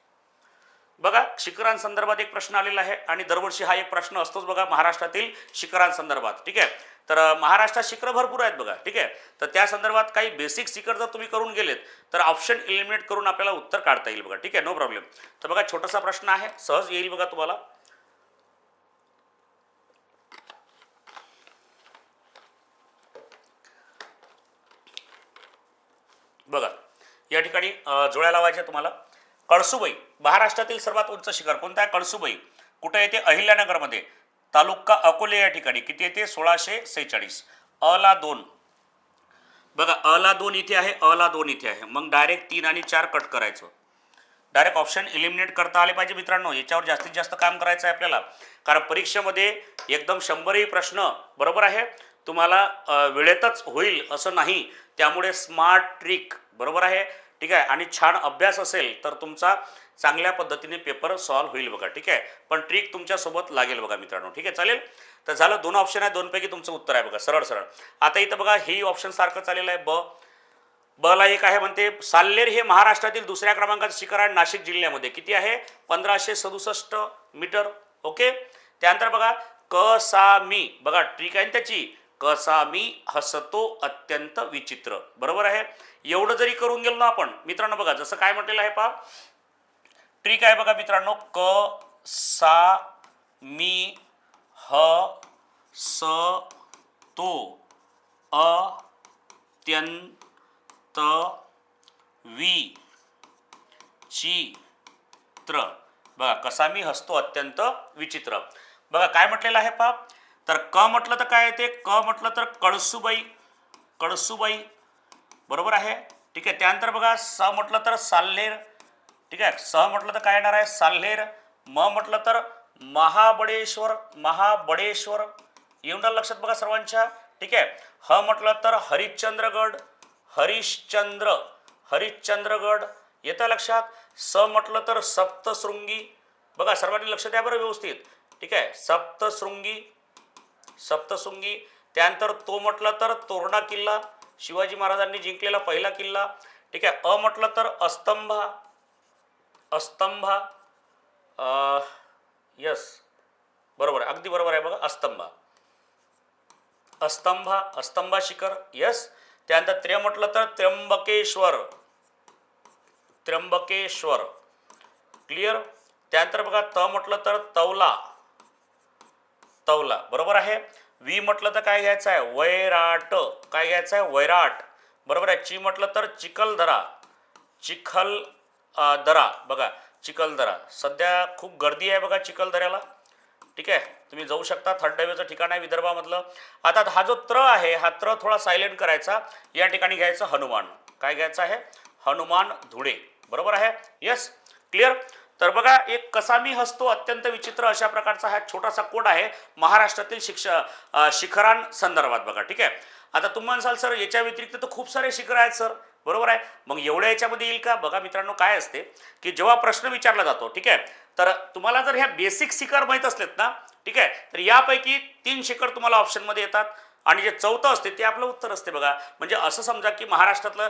बघा. शिखरांसंदर्भात एक प्रश्न आलेला आहे आणि दरवर्षी हा एक प्रश्न असतोच बघा महाराष्ट्रातील शिखरांसंदर्भात. ठीक आहे, तर महाराष्ट्रात शिखरं भरपूर आहेत बघा. ठीक आहे, तर त्या संदर्भात काही बेसिक शिखर जर तुम्ही करून गेलेत तर ऑप्शन एलिमिनेट करून आपल्याला उत्तर काढता येईल बघा. ठीक आहे, नो प्रॉब्लेम. तर बघा छोटासा प्रश्न आहे, सहज येईल बघा तुम्हाला. बघा या ठिकाणी जोड्या लावायच्या तुम्हाला. कळसुबाई महाराष्ट्रातील सर्वात उंच शिखर कोणतं आहे? कळसुबाई. कुठे येते? अहिल्यानगरमध्ये, तालुका अकोले या ठिकाणी. किती येते? 1646. अला 2 बघा, अला 2 इथे आहे, अला 2 इथे आहे. मग डायरेक्ट 3 आणि 4 कट करायचं. डायरेक्ट ऑप्शन एलिमिनेट करता आले पाहिजे मित्रांनो. याच्यावर जास्तीत जास्त काम करायचं आहे आपल्याला, कारण परीक्षेमध्ये एकदम 100ही प्रश्न बरोबर आहे तुम्हाला वेळेतच होईल असं नाही. त्यामुळे स्मार्ट ट्रिक बरोबर आहे. ठीक आहे, आणि छान अभ्यास असेल तर तुमचा चांगल्या पद्धतीने पेपर सॉल्व्ह होईल बघा. ठीक आहे, पण ट्रिक तुमच्यासोबत लागेल बघा मित्रांनो. ठीक आहे, चालेल. तर झालं, 2 ऑप्शन आहे, 2 पैकी तुमचं उत्तर आहे बघा, सरळ सरळ. आता इथं बघा हे ऑप्शन सारखं चालेलं आहे. बला एक आहे म्हणते, साल्लेर हे महाराष्ट्रातील दुसऱ्या क्रमांकाचं शिखर आहे नाशिक जिल्ह्यामध्ये. किती आहे? 1567 मीटर. ओके, त्यानंतर बघा कसामी, बघा ट्रिक आहे त्याची, कसामी हसतो अत्यंत विचित्र. बरोबर आहे. एवढं जरी करून गेलो ना आपण मित्रांनो, बघा जसं काय म्हटलेलं आहे पहा, ट्रिक आहे बघा मित्रांनो, कसामी हसतो अत्यंत विचित्र. बघा कसामी हसतो अत्यंत विचित्र. बघा काय म्हटलेलं आहे पहा, तर क म्हटलं तर काय येते? क म्हटलं तर कळसुबाई, कळसुबाई बरोबर आहे. ठीक आहे, त्यानंतर बघा स म्हटलं तर साल्हेर. ठीक आहे, स म्हटलं तर काय येणार आहे? साल्हेर. म म्हटलं तर महाबळेश्वर, महाबळेश्वर. येऊन लक्षात बघा सर्वांच्या. ठीक आहे, ह म्हटलं तर हरिश्चंद्रगड, हरिश्चंद्र, हरिश्चंद्रगड. येतं लक्षात. स म्हटलं तर सप्तशृंगी. बघा सर्वांनी लक्ष द्या बरं व्यवस्थित. ठीक आहे, सप्तशृंगी, सप्तशृंगी. त्यानंतर तो म्हटलं तर तोरणा किल्ला, शिवाजी महाराजांनी जिंकलेला पहिला किल्ला. ठीक आहे, अ म्हटलं तर अस्तंभा, अस्तंभा. यस बरोबर आहे, अगदी बरोबर आहे बघा, अस्तंभा, अस्तंभा, अस्तंभा शिखर. यस. त्यानंतर त्र्य म्हटलं तर त्र्यंबकेश्वर, त्र्यंबकेश्वर. क्लिअर. त्यानंतर बघा त म्हटलं तर तौला, तौला. बरोबर आहे. वी म्हटलं तर काय घ्यायचं आहे? वैराट. काय घ्यायचं आहे? वैराट. बरोबर आहे. ची म्हटलं तर चिखलदरा, चिखलदरा. बघा चिखलदरा, सध्या खूप गर्दी आहे बघा चिखलदऱ्याला. ठीक आहे, तुम्ही जाऊ शकता, थंड हवेचं ठिकाण आहे विदर्भामधलं. आता हा जो त्र आहे, हा त्र थोडा सायलेंट करायचा. या ठिकाणी घ्यायचं हनुमान. काय घ्यायचं आहे? हनुमान धुळे. बरोबर आहे. Yes, clear. तर बघा एक कसामी हसतो अत्यंत विचित्र अशा प्रकारचा हा छोटासा कोड आहे महाराष्ट्रातील शिखरांसंदर्भात बघा. ठीक आहे, आता तुम्ही म्हणाल सर याच्या व्यतिरिक्त तर खूप सारे शिखर आहेत सर. बरोबर आहे, मग एवढ्या याच्यामध्ये येईल का? बघा मित्रांनो काय असते की जेव्हा प्रश्न विचारला जातो, ठीक आहे, तर तुम्हाला जर ह्या बेसिक शिखर माहीत असलेत ना, ठीक आहे, तर यापैकी 3 शिखर तुम्हाला ऑप्शनमध्ये येतात आणि जे चौथं असते ते आपलं उत्तर असते बघा. म्हणजे असं समजा की महाराष्ट्रातलं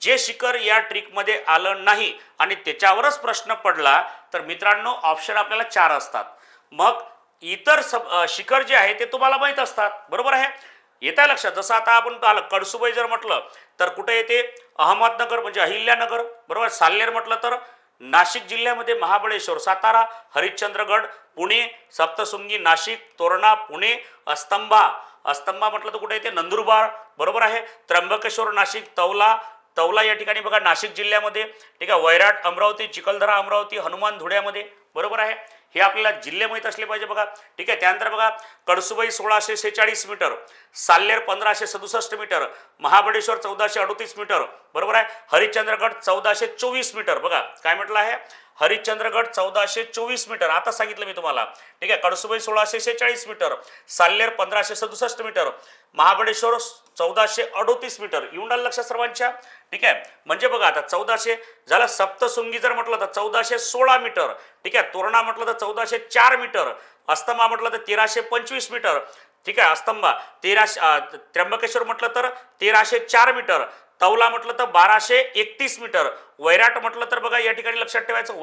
जे शिखर या ट्रिकमध्ये आलं नाही आणि त्याच्यावरच प्रश्न पडला तर मित्रांनो ऑप्शन आपल्याला 4 असतात. मग इतर शिखर जे आहे ते तुम्हाला माहीत असतात. बरोबर आहे. येतं लक्षात. जसं आता आपण पाहिलं कळसुबाई जर म्हटलं तर कुठे येते? अहमदनगर म्हणजे अहिल्यानगर. बरोबर. साल्हेर म्हटलं तर नाशिक जिल्ह्यामध्ये, महाबळेश्वर सातारा, हरिश्चंद्रगड पुणे, सप्तशृंगी नाशिक, तोरणा पुणे, अस्तंभा, अस्तंभा म्हटलं तर कुठे येते? नंदुरबार. बरोबर आहे. त्र्यंबकेश्वर नाशिक, तौला, तौला या ठिकाणी बघा नाशिक जिल्ह्यामध्ये. ठीक आहे, वैराट अमरावती, चिखलदरा अमरावती, हनुमान धुळ्यामध्ये. बरोबर आहे. हे आपल्याला जिल्हे माहीत असले पाहिजे बघा. ठीक आहे, त्यानंतर बघा Kalsubai 1646 metre, Salher 1567 metre, Mahabaleshwar 1438 metre. बरोबर आहे. हरिश्चंद्रगड 1424 मीटर. बघा काय म्हटलं आहे? हरिश्चंद्रगड 1424 मीटर, आता सांगितलं मी तुम्हाला, ठीक आहे. Kalsubai 1646 metre, Salher 1567 metre, Mahabaleshwar 1438 metre. येऊन आलं लक्षात सर्वांच्या, ठीक आहे. म्हणजे बघा आता 1400 झालं. सप्तशृंगी जर म्हटलं तर 1416 मीटर, ठीक आहे. तोरणा म्हटलं तर 1404 मीटर, अस्तंबा म्हटलं तर 1325 मीटर, ठीक आहे. अस्तंबा 1300, त्र्यंबकेश्वर म्हटलं तर 1304 मीटर, तौला म्हटलं तर 1231 मीटर, वैराट म्हटलं तर बघा या ठिकाणी लक्षात ठेवायचं,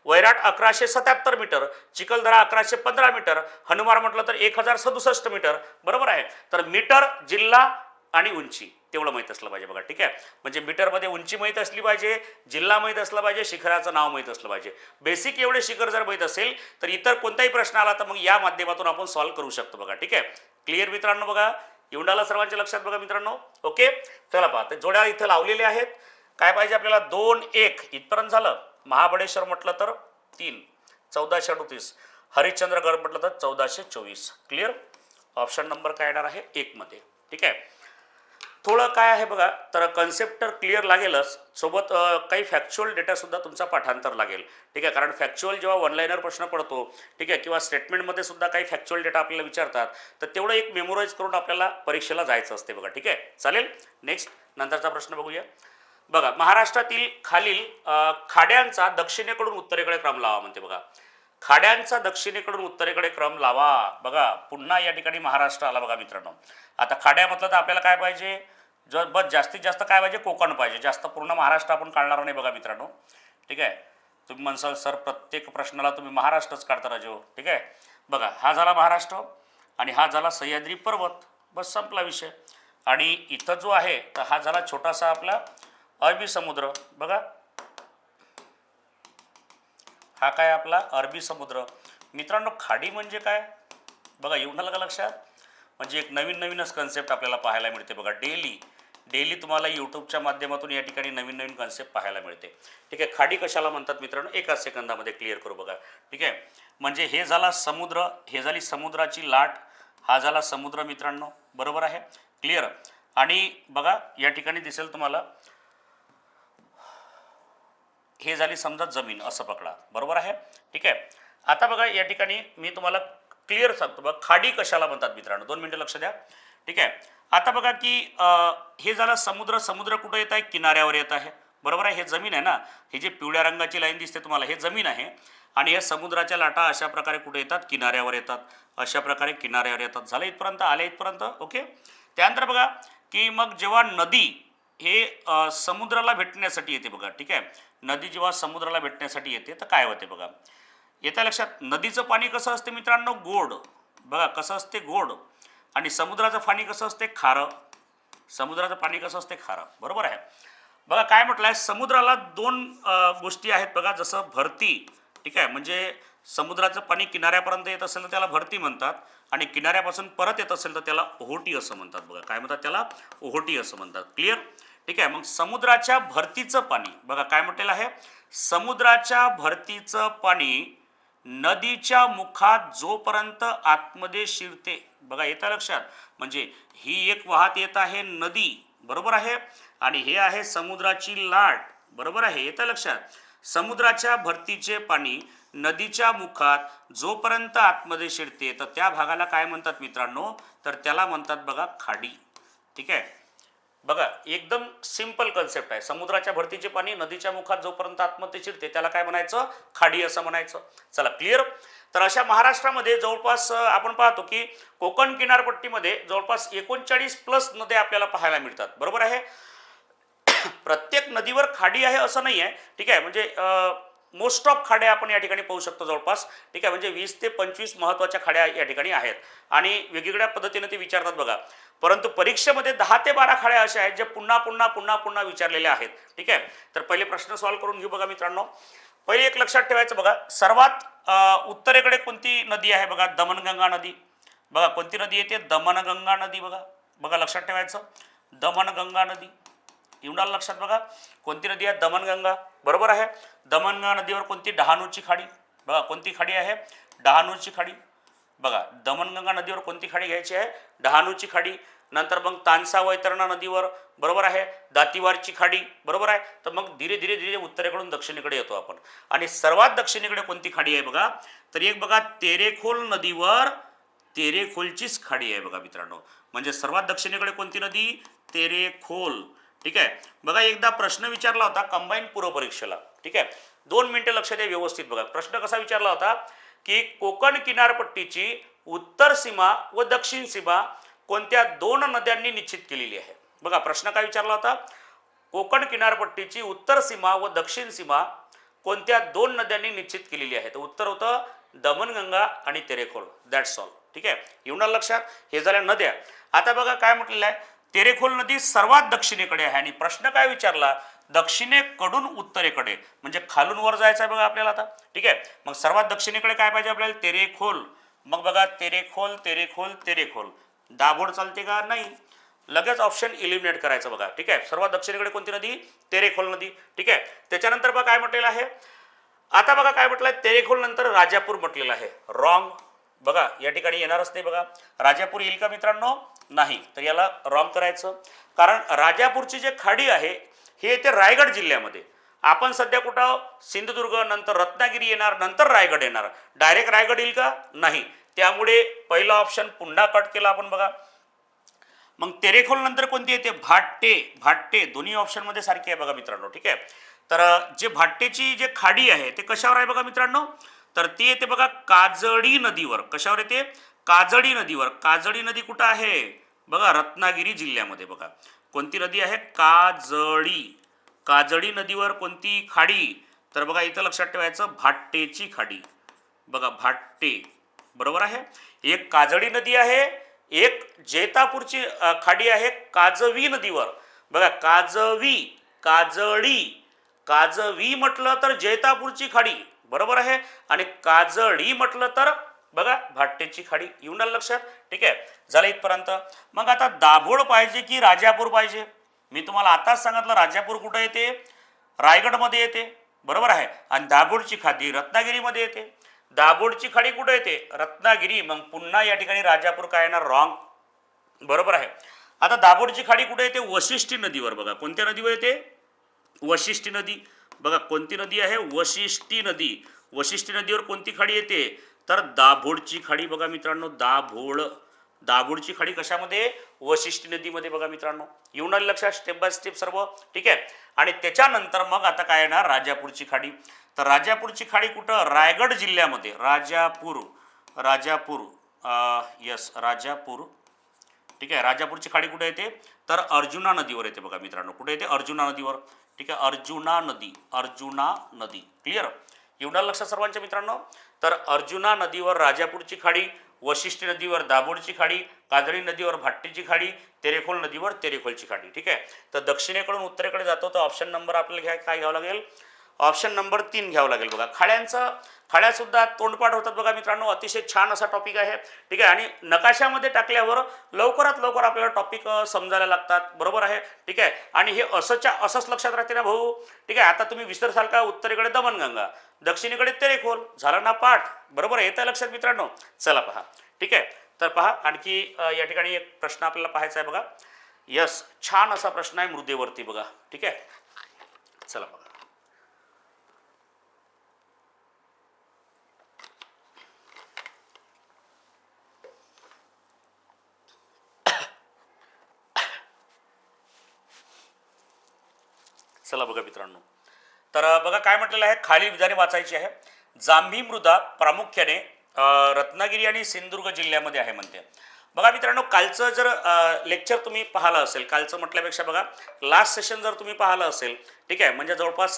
वैराट 1177 मीटर, चिखलदरा 1115 मीटर, हनुमान म्हटलं तर 1067 मीटर. बरोबर आहे. तर मीटर, जिल्हा आणि उंची तेवढं माहीत असलं पाहिजे बघा, ठीक आहे. म्हणजे मीटरमध्ये उंची माहीत असली पाहिजे, जिल्हा माहीत असला पाहिजे, शिखराचं नाव माहीत असलं पाहिजे. बेसिक एवढे शिखर जर माहीत असेल तर इतर कोणताही प्रश्न आला तर मग या माध्यमातून आपण सॉल्व्ह करू शकतो बघा, ठीक आहे. क्लिअर मित्रांनो? बघा येऊन सर्वांच्या लक्षात बघा मित्रांनो. ओके, चला पहा ते जोड्या इथं लावलेल्या आहेत. काय पाहिजे आपल्याला? 2 1 इथपर्यंत झालं. महाबळेश्वर म्हटलं तर 3 1438, हरिश्चंद्रगड म्हटलं तर 1424. क्लिअर? ऑप्शन नंबर काय येणार आहे? 1 मध्ये, ठीक आहे. थोडं काय आहे बघा, तर कन्सेप्ट तर क्लिअर लागेलच, सोबत काही फॅक्च्युअल डेटासुद्धा तुमचा पाठांतर लागेल, ठीक आहे. कारण फॅक्च्युअल जेव्हा वन लाईनर प्रश्न पडतो, ठीक आहे, किंवा स्टेटमेंटमध्ये सुद्धा काही फॅक्च्युअल डेटा आपल्याला विचारतात, तर तेवढं एक मेमोराईज करून आपल्याला परीक्षेला जायचं असते बघा, ठीक आहे. चालेल. नेक्स्ट नंतरचा प्रश्न बघूया. बघा, महाराष्ट्रातील खालील खाड्यांचा दक्षिणेकडून उत्तरेकडे क्रम लावा म्हणते बघा. खाड्यांचा दक्षिणेकडून उत्तरेकडे क्रम लावा. बघा पुन्हा या ठिकाणी महाराष्ट्र आला बघा मित्रांनो. आता खाड्या म्हटलं तर आपल्याला काय पाहिजे? बस जास्तीत जास्त काय पाहिजे? कोकण पाहिजे. जास्त पूर्ण महाराष्ट्र आपण काढणार नाही बघा मित्रांनो, ठीक आहे. तुम्ही म्हणसाल सर प्रत्येक प्रश्नाला तुम्ही महाराष्ट्रच काढता राजो, ठीक आहे. बघा हा झाला महाराष्ट्र आणि हा झाला सह्याद्री पर्वत, बस संपला विषय. आणि इथं जो आहे तर हा झाला छोटासा आपला अरबी समुद्र. बघा हा काय आपला अरबी समुद्र. मित्रांनो खाडी म्हणजे काय बघा, येऊन आलं का लक्षात? म्हणजे एक नवीनच कन्सेप्ट आपल्याला पाहायला मिळते बघा. डेली तुम्हाला यूट्यूबच्या माध्यमातून या ठिकाणी नवीन कन्सेप्ट पाहायला मिळते, ठीक आहे. खाडी कशाला म्हणतात मित्रांनो? एकाच सेकंदामध्ये क्लिअर करू बघा, ठीक आहे. म्हणजे हे झाला समुद्र, हे झाली समुद्राची लाट, हा झाला समुद्र मित्रांनो, बरोबर आहे. क्लिअर? आणि बघा या ठिकाणी दिसेल तुम्हाला हे झाली समजा जमीन, असं पकडा, बरोबर आहे, ठीक आहे. आता बघा या ठिकाणी मी तुम्हाला क्लिअर सांगतो बघा खाडी कशाला म्हणतात मित्रांनो. 2 मिनिटं लक्ष द्या, ठीक आहे. आता बघा की हे झालं समुद्र कुठं येत आहे? किनाऱ्यावर येत आहे, बरोबर आहे. हे जमीन आहे ना, हे जे पिवळ्या रंगाची लाईन दिसते तुम्हाला हे जमीन आहे. आणि या समुद्राच्या लाटा अशा प्रकारे कुठे येतात? किनाऱ्यावर येतात, अशा प्रकारे किनाऱ्यावर येतात. झालं इथपर्यंत? आल्या इथपर्यंत? ओके. त्यानंतर बघा की मग जेव्हा नदी हे समुद्राला भेटण्यासाठी येते बघा, ठीक आहे. नदी जेव्हा समुद्राला भेटण्यासाठी येते तर काय होते बघा, येत्या लक्षात. नदीचं पाणी कसं असते मित्रांनो? गोड. बघा कसं असते? गोड. आणि समुद्राचं पाणी कसं असते? खारं. समुद्राचं पाणी कसं असते? खारं, बरोबर आहे. बघा काय म्हटलं आहे, समुद्राला 2 गोष्टी आहेत बघा, जसं भरती, ठीक आहे. म्हणजे समुद्राचं पाणी किनाऱ्यापर्यंत येत असेल तर त्याला भरती म्हणतात, आणि किनाऱ्यापासून परत येत असेल तर त्याला ओहोटी असं म्हणतात बघा. काय म्हणतात त्याला? ओहोटी असं म्हणतात. क्लिअर? ठीक आहे. मग समुद्राच्या भरतीचं पाणी बघा काय म्हटलेलं आहे, समुद्राच्या भरतीचं पाणी नदीच्या मुखात जोपर्यंत आतमध्ये शिरते, बघा येतं लक्षात. म्हणजे ही एक वाहत येत आहे नदी, बरोबर आहे, आणि हे आहे समुद्राची लाट, बरोबर आहे, येतं लक्षात. समुद्राच्या भरतीचे पाणी नदीच्या मुखात जोपर्यंत आतमध्ये शिरते तर त्या भागाला काय म्हणतात मित्रांनो? तर त्याला म्हणतात बघा खाडी, ठीक आहे. बघा एकदम सिंपल कन्सेप्ट आहे. समुद्राच्या भरतीचे पाणी नदीच्या मुखात जोपर्यंत आतमध्ये शिरते त्याला काय म्हणायचं? खाडी असं म्हणायचं. चला क्लिअर? तर अशा महाराष्ट्रामध्ये जवळपास आपण पाहतो की कोकण किनारपट्टीमध्ये जवळपास 39+ नद्या आपल्याला पाहायला मिळतात, बरोबर आहे. प्रत्येक नदीवर खाडी आहे असं नाही आहे, ठीक आहे. म्हणजे मोस्ट ऑफ खाड्या आपण या ठिकाणी पाहू शकतो जवळपास, ठीक आहे. म्हणजे 20 ते 25 महत्त्वाच्या खाड्या या ठिकाणी आहेत आणि वेगवेगळ्या पद्धतीने ते विचारतात बघा. परंतु परीक्षेमध्ये 10 ते 12 खाड्या अशा आहेत ज्या पुन्हा विचारलेल्या आहेत, ठीक आहे. तर पहिले प्रश्न सॉल्व्ह करून घेऊ बघा मित्रांनो. पहिले एक लक्षात ठेवायचं बघा, सर्वात उत्तरेकडे कोणती नदी आहे बघा? दमनगंगा नदी. बघा कोणती नदी येते? दमनगंगा नदी. बघा लक्षात ठेवायचं, दमनगंगा नदी. येऊन आलं लक्षात बघा. कोणती नदी आहे? दमनगंगा, बरोबर आहे. दमनगंगा नदीवर कोणती? डहाणूची खाडी. बघा कोणती खाडी आहे? डहाणूची खाडी. बघा दमनगंगा नदीवर कोणती खाडी घ्यायची आहे? डहाणूची खाडी. नंतर मग तानसा वैतरणा नदीवर, बरोबर आहे, दातीवारची खाडी, बरोबर आहे. तर मग धीरे धीरे धीरे उत्तरेकडून दक्षिणेकडे येतो आपण. आणि सर्वात दक्षिणेकडे कोणती खाडी आहे बघा, तर एक बघा तेरेखोल नदीवर तेरेखोलचीच खाडी आहे बघा मित्रांनो. म्हणजे सर्वात दक्षिणेकडे कोणती नदी, तेरेखोल. ठीक आहे. बघा एकदा प्रश्न विचारला होता कंबाईन पूर्व परीक्षेला. ठीक आहे, 2 मिनिटं लक्ष द्या व्यवस्थित. बघा प्रश्न कसा विचारला होता की कोकण किनारपट्टीची उत्तर सीमा व दक्षिण सीमा कोणत्या 2 नद्यांनी निश्चित केलेली आहे. बघा प्रश्न काय विचारला होता, कोकण किनारपट्टीची उत्तर सीमा व दक्षिण सीमा कोणत्या 2 नद्यांनी निश्चित केलेली आहे. तर उत्तर होतं दमनगंगा आणि तेरेखोल. That's all. ठीक आहे, येऊन लक्षात. हे झाल्या नद्या. आता बघा काय म्हटलेलं आहे, तेरेखोल नदी सर्वात दक्षिणेकडे आहे. आणि प्रश्न काय विचारला, दक्षिणेकडून उत्तरेकडे, म्हणजे खालून वर जायचं आहे बघा आपल्याला आता. ठीक आहे, मग सर्वात दक्षिणेकडे काय पाहिजे आपल्याला, तेरेखोल. मग बघा तेरेखोल तेरेखोल तेरेखोल, दाभोळ चालते का, नाही. लगेच ऑप्शन इलिमिनेट करायचं बघा. ठीक आहे, सर्वात दक्षिणेकडे कोणती नदी, तेरेखोल नदी. ठीक आहे, त्याच्यानंतर बघा काय म्हटलेलं आहे, आता बघा काय म्हटलं आहे, तेरेखोल नंतर राजापूर म्हटलेलं आहे. रॉंग. बघा या ठिकाणी येणारच नाही बघा, राजापूर येईल का मित्रांनो, नाही. तर याला रॉंग करायचं, कारण राजापूरची जे खाडी आहे हे येते रायगड जिल्ह्यामध्ये. आपण सध्या कुठं, सिंधुदुर्ग, नंतर रत्नागिरी येणार, नंतर रायगड येणार. डायरेक्ट रायगड येईल का, नाही. त्यामुळे पहिला ऑप्शन पुन्हा कट केला आपण बघा. मग तेरेखोल नंतर कोणती येते, भाट्टे. भाट्टे दोन्ही ऑप्शनमध्ये सारखी आहे बघा मित्रांनो. ठीक आहे, तर जे भाट्टेची जे खाडी आहे ते कशावर आहे बघा मित्रांनो, तर ती येते बघा काजळी नदीवर. कशावर येते, काजळी नदीवर. काजळी नदी कुठं आहे बघा, रत्नागिरी जिल्ह्यामध्ये. बघा कोणती नदी आहे, काजळी. काजळी नदीवर कोणती खाडी, तर बघा इथं लक्षात ठेवायचं, भाट्टेची खाडी. बघा भाट्टे, बरोबर आहे. एक काजळी नदी आहे, एक जैतापूरची खाडी आहे काजवी नदीवर. बघा काजवी, काजळी, काजवी म्हटलं तर जैतापूरची खाडी, बरोबर आहे. आणि काजळी म्हटलं तर बघा भाट्टेची खाडी. येऊन आलं लक्षात. ठीक आहे, झालं इथपर्यंत. मग आता दाभोळ पाहिजे की राजापूर पाहिजे, मी तुम्हाला आताच सांगितलं राजापूर कुठं येते, रायगडमध्ये येते, बरोबर आहे. आणि दाभोळची खाडी रत्नागिरीमध्ये येते. दाभोळची खाडी कुठं येते, रत्नागिरी. मग पुन्हा या ठिकाणी राजापूर काय येणार, रॉंग, बरोबर आहे. आता दाभोळची खाडी कुठे येते, वशिष्ठी नदीवर. बघा कोणत्या नदीवर येते, वशिष्ठी नदी. बघा कोणती नदी आहे, वशिष्ठी नदी. वशिष्ठी नदीवर कोणती खाडी येते, तर दाभोळची खाडी. बघा मित्रांनो दाभोळ, दाभोळची खाडी कशामध्ये, वशिष्ठी नदीमध्ये. बघा मित्रांनो येऊन आले लक्षात, स्टेप बाय स्टेप सर्व. ठीक आहे, आणि त्याच्यानंतर मग आता काय येणार, राजापूरची खाडी. तर राजापूरची खाडी कुठं, रायगड जिल्ह्यामध्ये. राजापूर, राजापूर, यस राजापूर. ठीक आहे, राजापूरची खाडी कुठे येते, तर अर्जुना नदीवर येते. बघा मित्रांनो कुठे येते, अर्जुना नदीवर. ठीक आहे, अर्जुना नदी, अर्जुना नदी. क्लिअर, एवढं लक्षात सर्वांच्या मित्रांनो. तर अर्जुना नदीवर राजापूरची खाडी, वशिष्ठी नदीवर दाभोळची खाडी, काजळी नदीवर भाट्टीची खाडी, तेरेखोल नदीवर तेरेखोलची खाडी. ठीक आहे, तर दक्षिणेकडून उत्तरेकडे जातो तर ऑप्शन नंबर आपल्याला काय घ्यावं लागेल, ऑप्शन नंबर 3 घ्यावं लागेल. बघा खाड्यासुद्धा तोंडपाठ होतात बघा मित्रांनो, अतिशय छान असा टॉपिक आहे. ठीक आहे, आणि नकाशामध्ये टाकल्यावर लवकरात लवकर आपल्याला टॉपिक समजायला लागतात, बरोबर आहे. ठीक आहे, आणि हे असंच लक्षात राहते ना भाऊ. ठीक आहे, आता तुम्ही विसरसाल का, उत्तरेकडे दमनगंगा, दक्षिणेकडे तेरेखोल, झाला ना पाठ, बरोबर आहे. येतं लक्षात मित्रांनो. चला पहा. ठीक आहे, तर पहा आणखी या ठिकाणी एक प्रश्न आपल्याला पाहायचा आहे बघा. यस, छान असा प्रश्न आहे मृदेवरती बघा. ठीक आहे, चला बघा. चला बघा मित्रांनो, तर बघा काय म्हटलेलं आहे, खालील विधाने वाचायची आहे. जांभी मृदा प्रामुख्याने रत्नागिरी आणि सिंधुदुर्ग जिल्ह्यामध्ये आहे म्हणते. बघा मित्रांनो, कालचं जर लेक्चर तुम्ही पाहिलं असेल, कालचं म्हटल्यापेक्षा बघा लास्ट सेशन जर तुम्ही पाहिलं असेल, ठीक आहे, म्हणजे जवळपास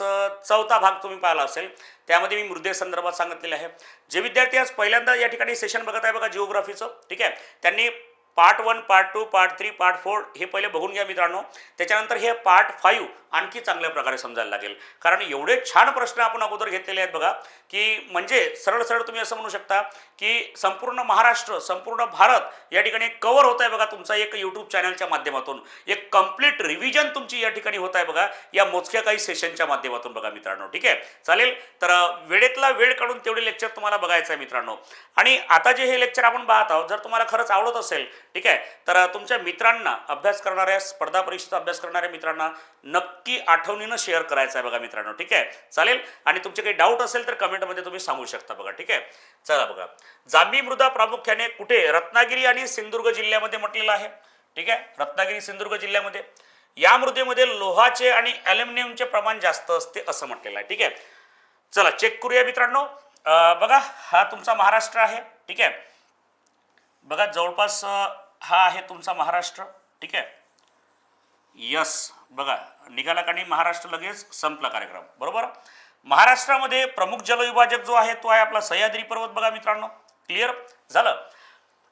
चौथा भाग तुम्ही पाहिला असेल, त्यामध्ये मी मृदे संदर्भात सांगितलेले आहे. जे विद्यार्थी आज पहिल्यांदा या ठिकाणी सेशन बघत आहे बघा जिओग्राफीचं, ठीक आहे, त्यांनी पार्ट 1, पार्ट 2, पार्ट 3, पार्ट 4 हे पहिले बघून घ्या मित्रांनो. त्याच्यानंतर हे पार्ट 5 आणखी चांगल्या प्रकारे समजायला लागेल, कारण एवढे छान प्रश्न आपण अगोदर घेतलेले आहेत बघा, की म्हणजे सरळ सरळ तुम्ही असं म्हणू शकता की संपूर्ण महाराष्ट्र, संपूर्ण भारत या ठिकाणी कव्हर होत आहे बघा तुमचा एक यूट्यूब चॅनलच्या माध्यमातून. एक कंप्लीट रिव्हिजन तुमची या ठिकाणी होत आहे बघा या मोजक्या काही सेशनच्या माध्यमातून बघा मित्रांनो. ठीक आहे, चालेल. तर वेळेतला वेळ काढून तेवढे लेक्चर तुम्हाला बघायचं आहे मित्रांनो. आणि आता जे हे लेक्चर आपण पाहत आहोत, जर तुम्हाला खरंच आवडत असेल, ठीक आहे. तर तुमच्या मित्रांना, अभ्यास करणाऱ्या, स्पर्धा परीक्षेचा अभ्यास करणाऱ्या मित्रांना नक्की आठवणीनं शेअर करायचं आहे बघा मित्रांनो. ठीक आहे, चालेल. आणि तुमचे काही डाऊट असेल तर कमेंटमध्ये तुम्ही सांगू शकता बघा. ठीक आहे, चला बघा. जांभी मृदा प्रामुख्याने कुठे? रत्नागिरी आणि सिंधुदुर्ग जिल्ह्यामध्ये म्हटलेलं आहे. ठीक आहे, रत्नागिरी सिंधुदुर्ग जिल्ह्यामध्ये. या मृदेमध्ये लोहाचे आणि ॲल्युमिनियमचे प्रमाण जास्त असते असं म्हटलेलं आहे. ठीक आहे, चला चेक करूया मित्रांनो. बघा, हा तुमचा महाराष्ट्र आहे. ठीक आहे, बघा जवळपास हा आहे तुमचा महाराष्ट्र. ठीक आहे, यस, बघा निघाला का नाही महाराष्ट्र, लगेच संपला कार्यक्रम. बरोबर. महाराष्ट्रामध्ये प्रमुख जलविभाजक जो आहे तो आहे आपला सह्याद्री पर्वत बघा मित्रांनो. क्लिअर झालं.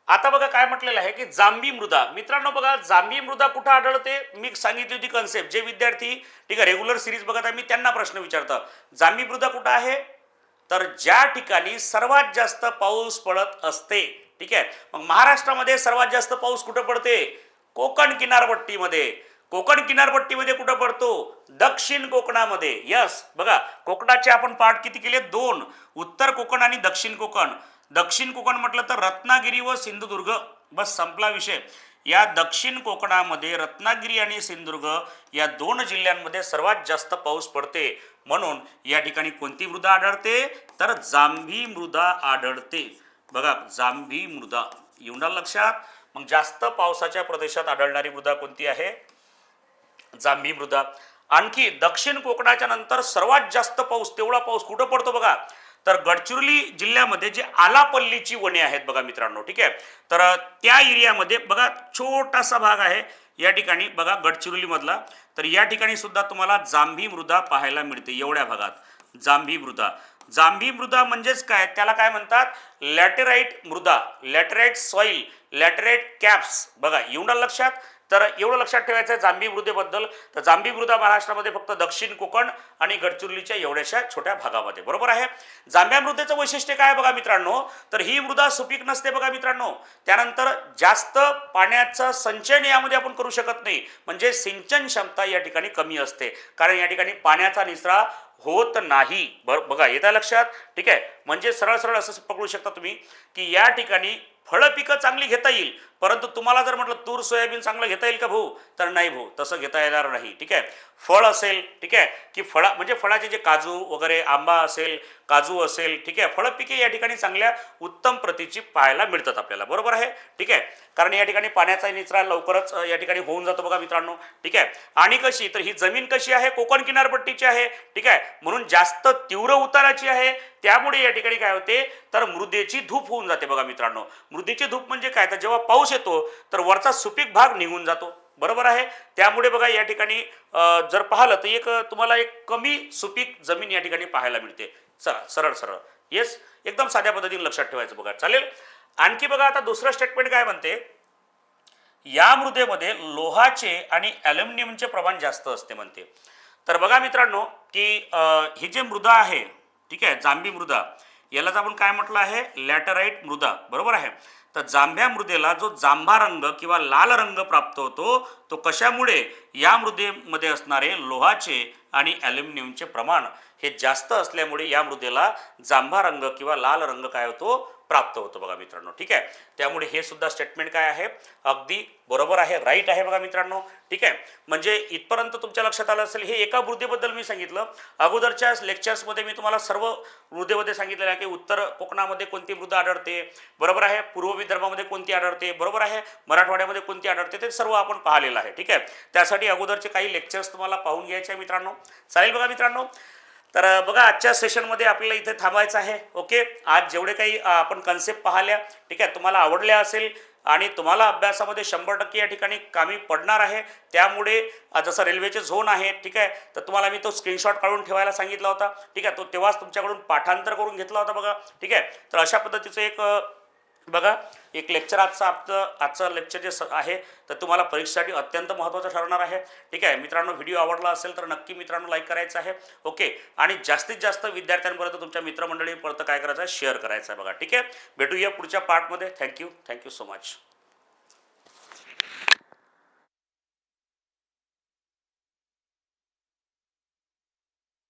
आता बघा काय म्हटलेलं आहे की जांभी मृदा. मित्रांनो बघा, जांभी मृदा कुठं आढळते? मी सांगितली होती कन्सेप्ट. जे विद्यार्थी ठीक आहे रेग्युलर सिरीज बघत आहे मी त्यांना प्रश्न विचारतो, जांभी मृदा कुठं आहे? तर ज्या ठिकाणी सर्वात जास्त पाऊस पडत असते. ठीक आहे, मग महाराष्ट्रामध्ये सर्वात जास्त पाऊस कुठं पडते? कोकण किनारपट्टीमध्ये. कोकण किनारपट्टीमध्ये कुठं पडतो? दक्षिण कोकणामध्ये. यस, बघा कोकणाचे आपण पाठ किती केले? 2. उत्तर कोकण आणि दक्षिण कोकण. दक्षिण कोकण म्हटलं तर रत्नागिरी व सिंधुदुर्ग, बस संपला विषय. या दक्षिण कोकणामध्ये रत्नागिरी आणि सिंधुदुर्ग या 2 जिल्ह्यांमध्ये सर्वात जास्त पाऊस पडते. म्हणून या ठिकाणी कोणती मृदा आढळते? तर जांभी मृदा आढळते. बघा जांभी मृदा येऊन लक्षात. मग जास्त पावसाच्या प्रदेशात आढळणारी मृदा कोणती आहे? जांभी मृदा. आणखी दक्षिण कोकणाच्या नंतर सर्वात जास्त पाऊस, तेवढा पाऊस कुठं पडतो बघा? तर गडचिरोली जिल्ह्यामध्ये जे आलापल्लीची वने आहेत बघा मित्रांनो. ठीक आहे, तर त्या एरियामध्ये बघा छोटासा भाग आहे या ठिकाणी बघा गडचिरोली मधला. तर या ठिकाणी सुद्धा तुम्हाला जांभी मृदा पाहायला मिळते. एवढ्या भागात जांभी मृदा. जांभी मृदा म्हणजेच काय? त्याला काय म्हणतात? लॅटेराइट मृदा, लॅटेराइट सॉइल, लॅटेराइट कॅप्स. बघा येऊन लक्षात. तर एवढं लक्षात ठेवायचं आहे जांभी मृदेबद्दल. तर जांभी मृदा महाराष्ट्रामध्ये फक्त दक्षिण कोकण आणि गडचिरोलीच्या एवढ्याशा छोट्या भागामध्ये. बरोबर आहे. जांभ्या मृदेचं वैशिष्ट्य काय बघा मित्रांनो? तर ही मृदा सुपीक नसते बघा मित्रांनो. त्यानंतर जास्त पाण्याचं संचयन यामध्ये आपण करू शकत नाही, म्हणजे सिंचन क्षमता या ठिकाणी कमी असते, कारण या ठिकाणी पाण्याचा निचरा होत नाही. बघा येतं लक्षात. ठीक आहे, म्हणजे सरळ सरळ असं पकडू शकता तुम्ही की या ठिकाणी फळं पिकं चांगली घेता येईल, परंतु तुम्हाला जर म्हटलं तूर सोयाबीन चांगलं घेता येईल का भाऊ? तर नाही भाऊ, तसं घेता येणार नाही. ठीक आहे, फळ असेल, ठीक आहे, की फळा म्हणजे फळाचे जे काजू वगैरे, आंबा असेल, काजू असेल, ठीक आहे, फळं पिके या ठिकाणी चांगल्या उत्तम प्रतीची पाहायला मिळतात आपल्याला. बरोबर आहे. ठीक आहे, कारण या ठिकाणी पाण्याचा निचरा लवकरच या ठिकाणी होऊन जातो बघा मित्रांनो. ठीक आहे, आणि कशी? तर ही जमीन कशी आहे? कोकण किनारपट्टीची आहे. ठीक आहे, म्हणून जास्त तीव्र उताराची आहे. त्यामुळे या ठिकाणी काय होते? तर मृदेची धूप होऊन जाते बघा मित्रांनो. मृदेची धूप म्हणजे काय? तर जेव्हा पाऊस येतो तर वरचा सुपीक भाग निघून जातो. बरोबर आहे. त्यामुळे बघा या ठिकाणी जर पाहिलं तर एक तुम्हाला एक कमी सुपीक जमीन या ठिकाणी पाहायला मिळते. चला सरळ सरळ येस, एकदम साध्या पद्धतीने लक्षात ठेवायचं बघा. चालेल. आणखी बघा आता दुसरं स्टेटमेंट काय म्हणते? या मृदेमध्ये लोहाचे आणि ॲल्युमिनियमचे प्रमाण जास्त असते म्हणते. तर बघा मित्रांनो की ही जी मृदा आहे, ठीक आहे, जांभी मृदा, यालाच आपण काय म्हटलं आहे? लॅटराइट मृदा. बरोबर आहे. तर जांभ्या मृदेला जो जांभा रंग किंवा लाल रंग प्राप्त होतो तो कशामुळे? या मृदेमध्ये असणारे लोहाचे आणि ॲल्युमिनियमचे प्रमाण हे जास्त असल्यामुळे या मृदेला जांभा रंग किंवा लाल रंग काय होतो? प्राप्त होतो बघा मित्रांनो. ठीक आहे, त्यामुळे हे सुद्धा स्टेटमेंट काय आहे? अगदी बरोबर आहे, राईट आहे बघा मित्रांनो. ठीक आहे, म्हणजे इथपर्यंत तुमच्या लक्षात आलं असेल. हे एका मृदेबद्दल मी सांगितलं. अगोदरच्या लेक्चर्समध्ये मी तुम्हाला सर्व मृदेमध्ये सांगितलेलं आहे की उत्तर कोकणामध्ये कोणती मृदा आढळते, बरोबर आहे, पूर्व विदर्भामध्ये कोणती आढळते, बरोबर आहे, मराठवाड्यामध्ये कोणती आढळते, ते सर्व आपण पाहिलेलं आहे. ठीक आहे, त्यासाठी अगोदरचे काही लेक्चर्स तुम्हाला पाहून घ्यायचे आहे मित्रांनो. चालेल बघा मित्रांनो. तर बघा आजच्या सेशनमध्ये आपल्याला इथे थांबायचं आहे. ओके, आज जेवढे काही आपण कन्सेप्ट पाहिल्या, ठीक आहे, तुम्हाला आवडल्या असेल आणि तुम्हाला अभ्यासामध्ये 100% या ठिकाणी कामी पडणार आहे. त्यामुळे जसं रेल्वेचे झोन आहे, ठीक आहे, तर तुम्हाला मी तो स्क्रीनशॉट काढून ठेवायला सांगितला होता. ठीक आहे, तो तेव्हाच तुमच्याकडून पाठांतर करून घेतला होता बघा. ठीक आहे, तर अशा पद्धतीचं एक बघा एक लेक्चर आजचं लेक्चर जे आहे तर तुम्हाला परीक्षेसाठी अत्यंत महत्त्वाचं ठरणार आहे. ठीक आहे मित्रांनो, व्हिडिओ आवडला असेल तर नक्की मित्रांनो लाईक करायचं आहे. ओके, आणि जास्तीत जास्त विद्यार्थ्यांपर्यंत तुमच्या मित्रमंडळीपर्यंत काय करायचं आहे? शेअर करायचं आहे बघा. ठीक आहे, भेटूया पुढच्या पार्टमध्ये. Thank you so much.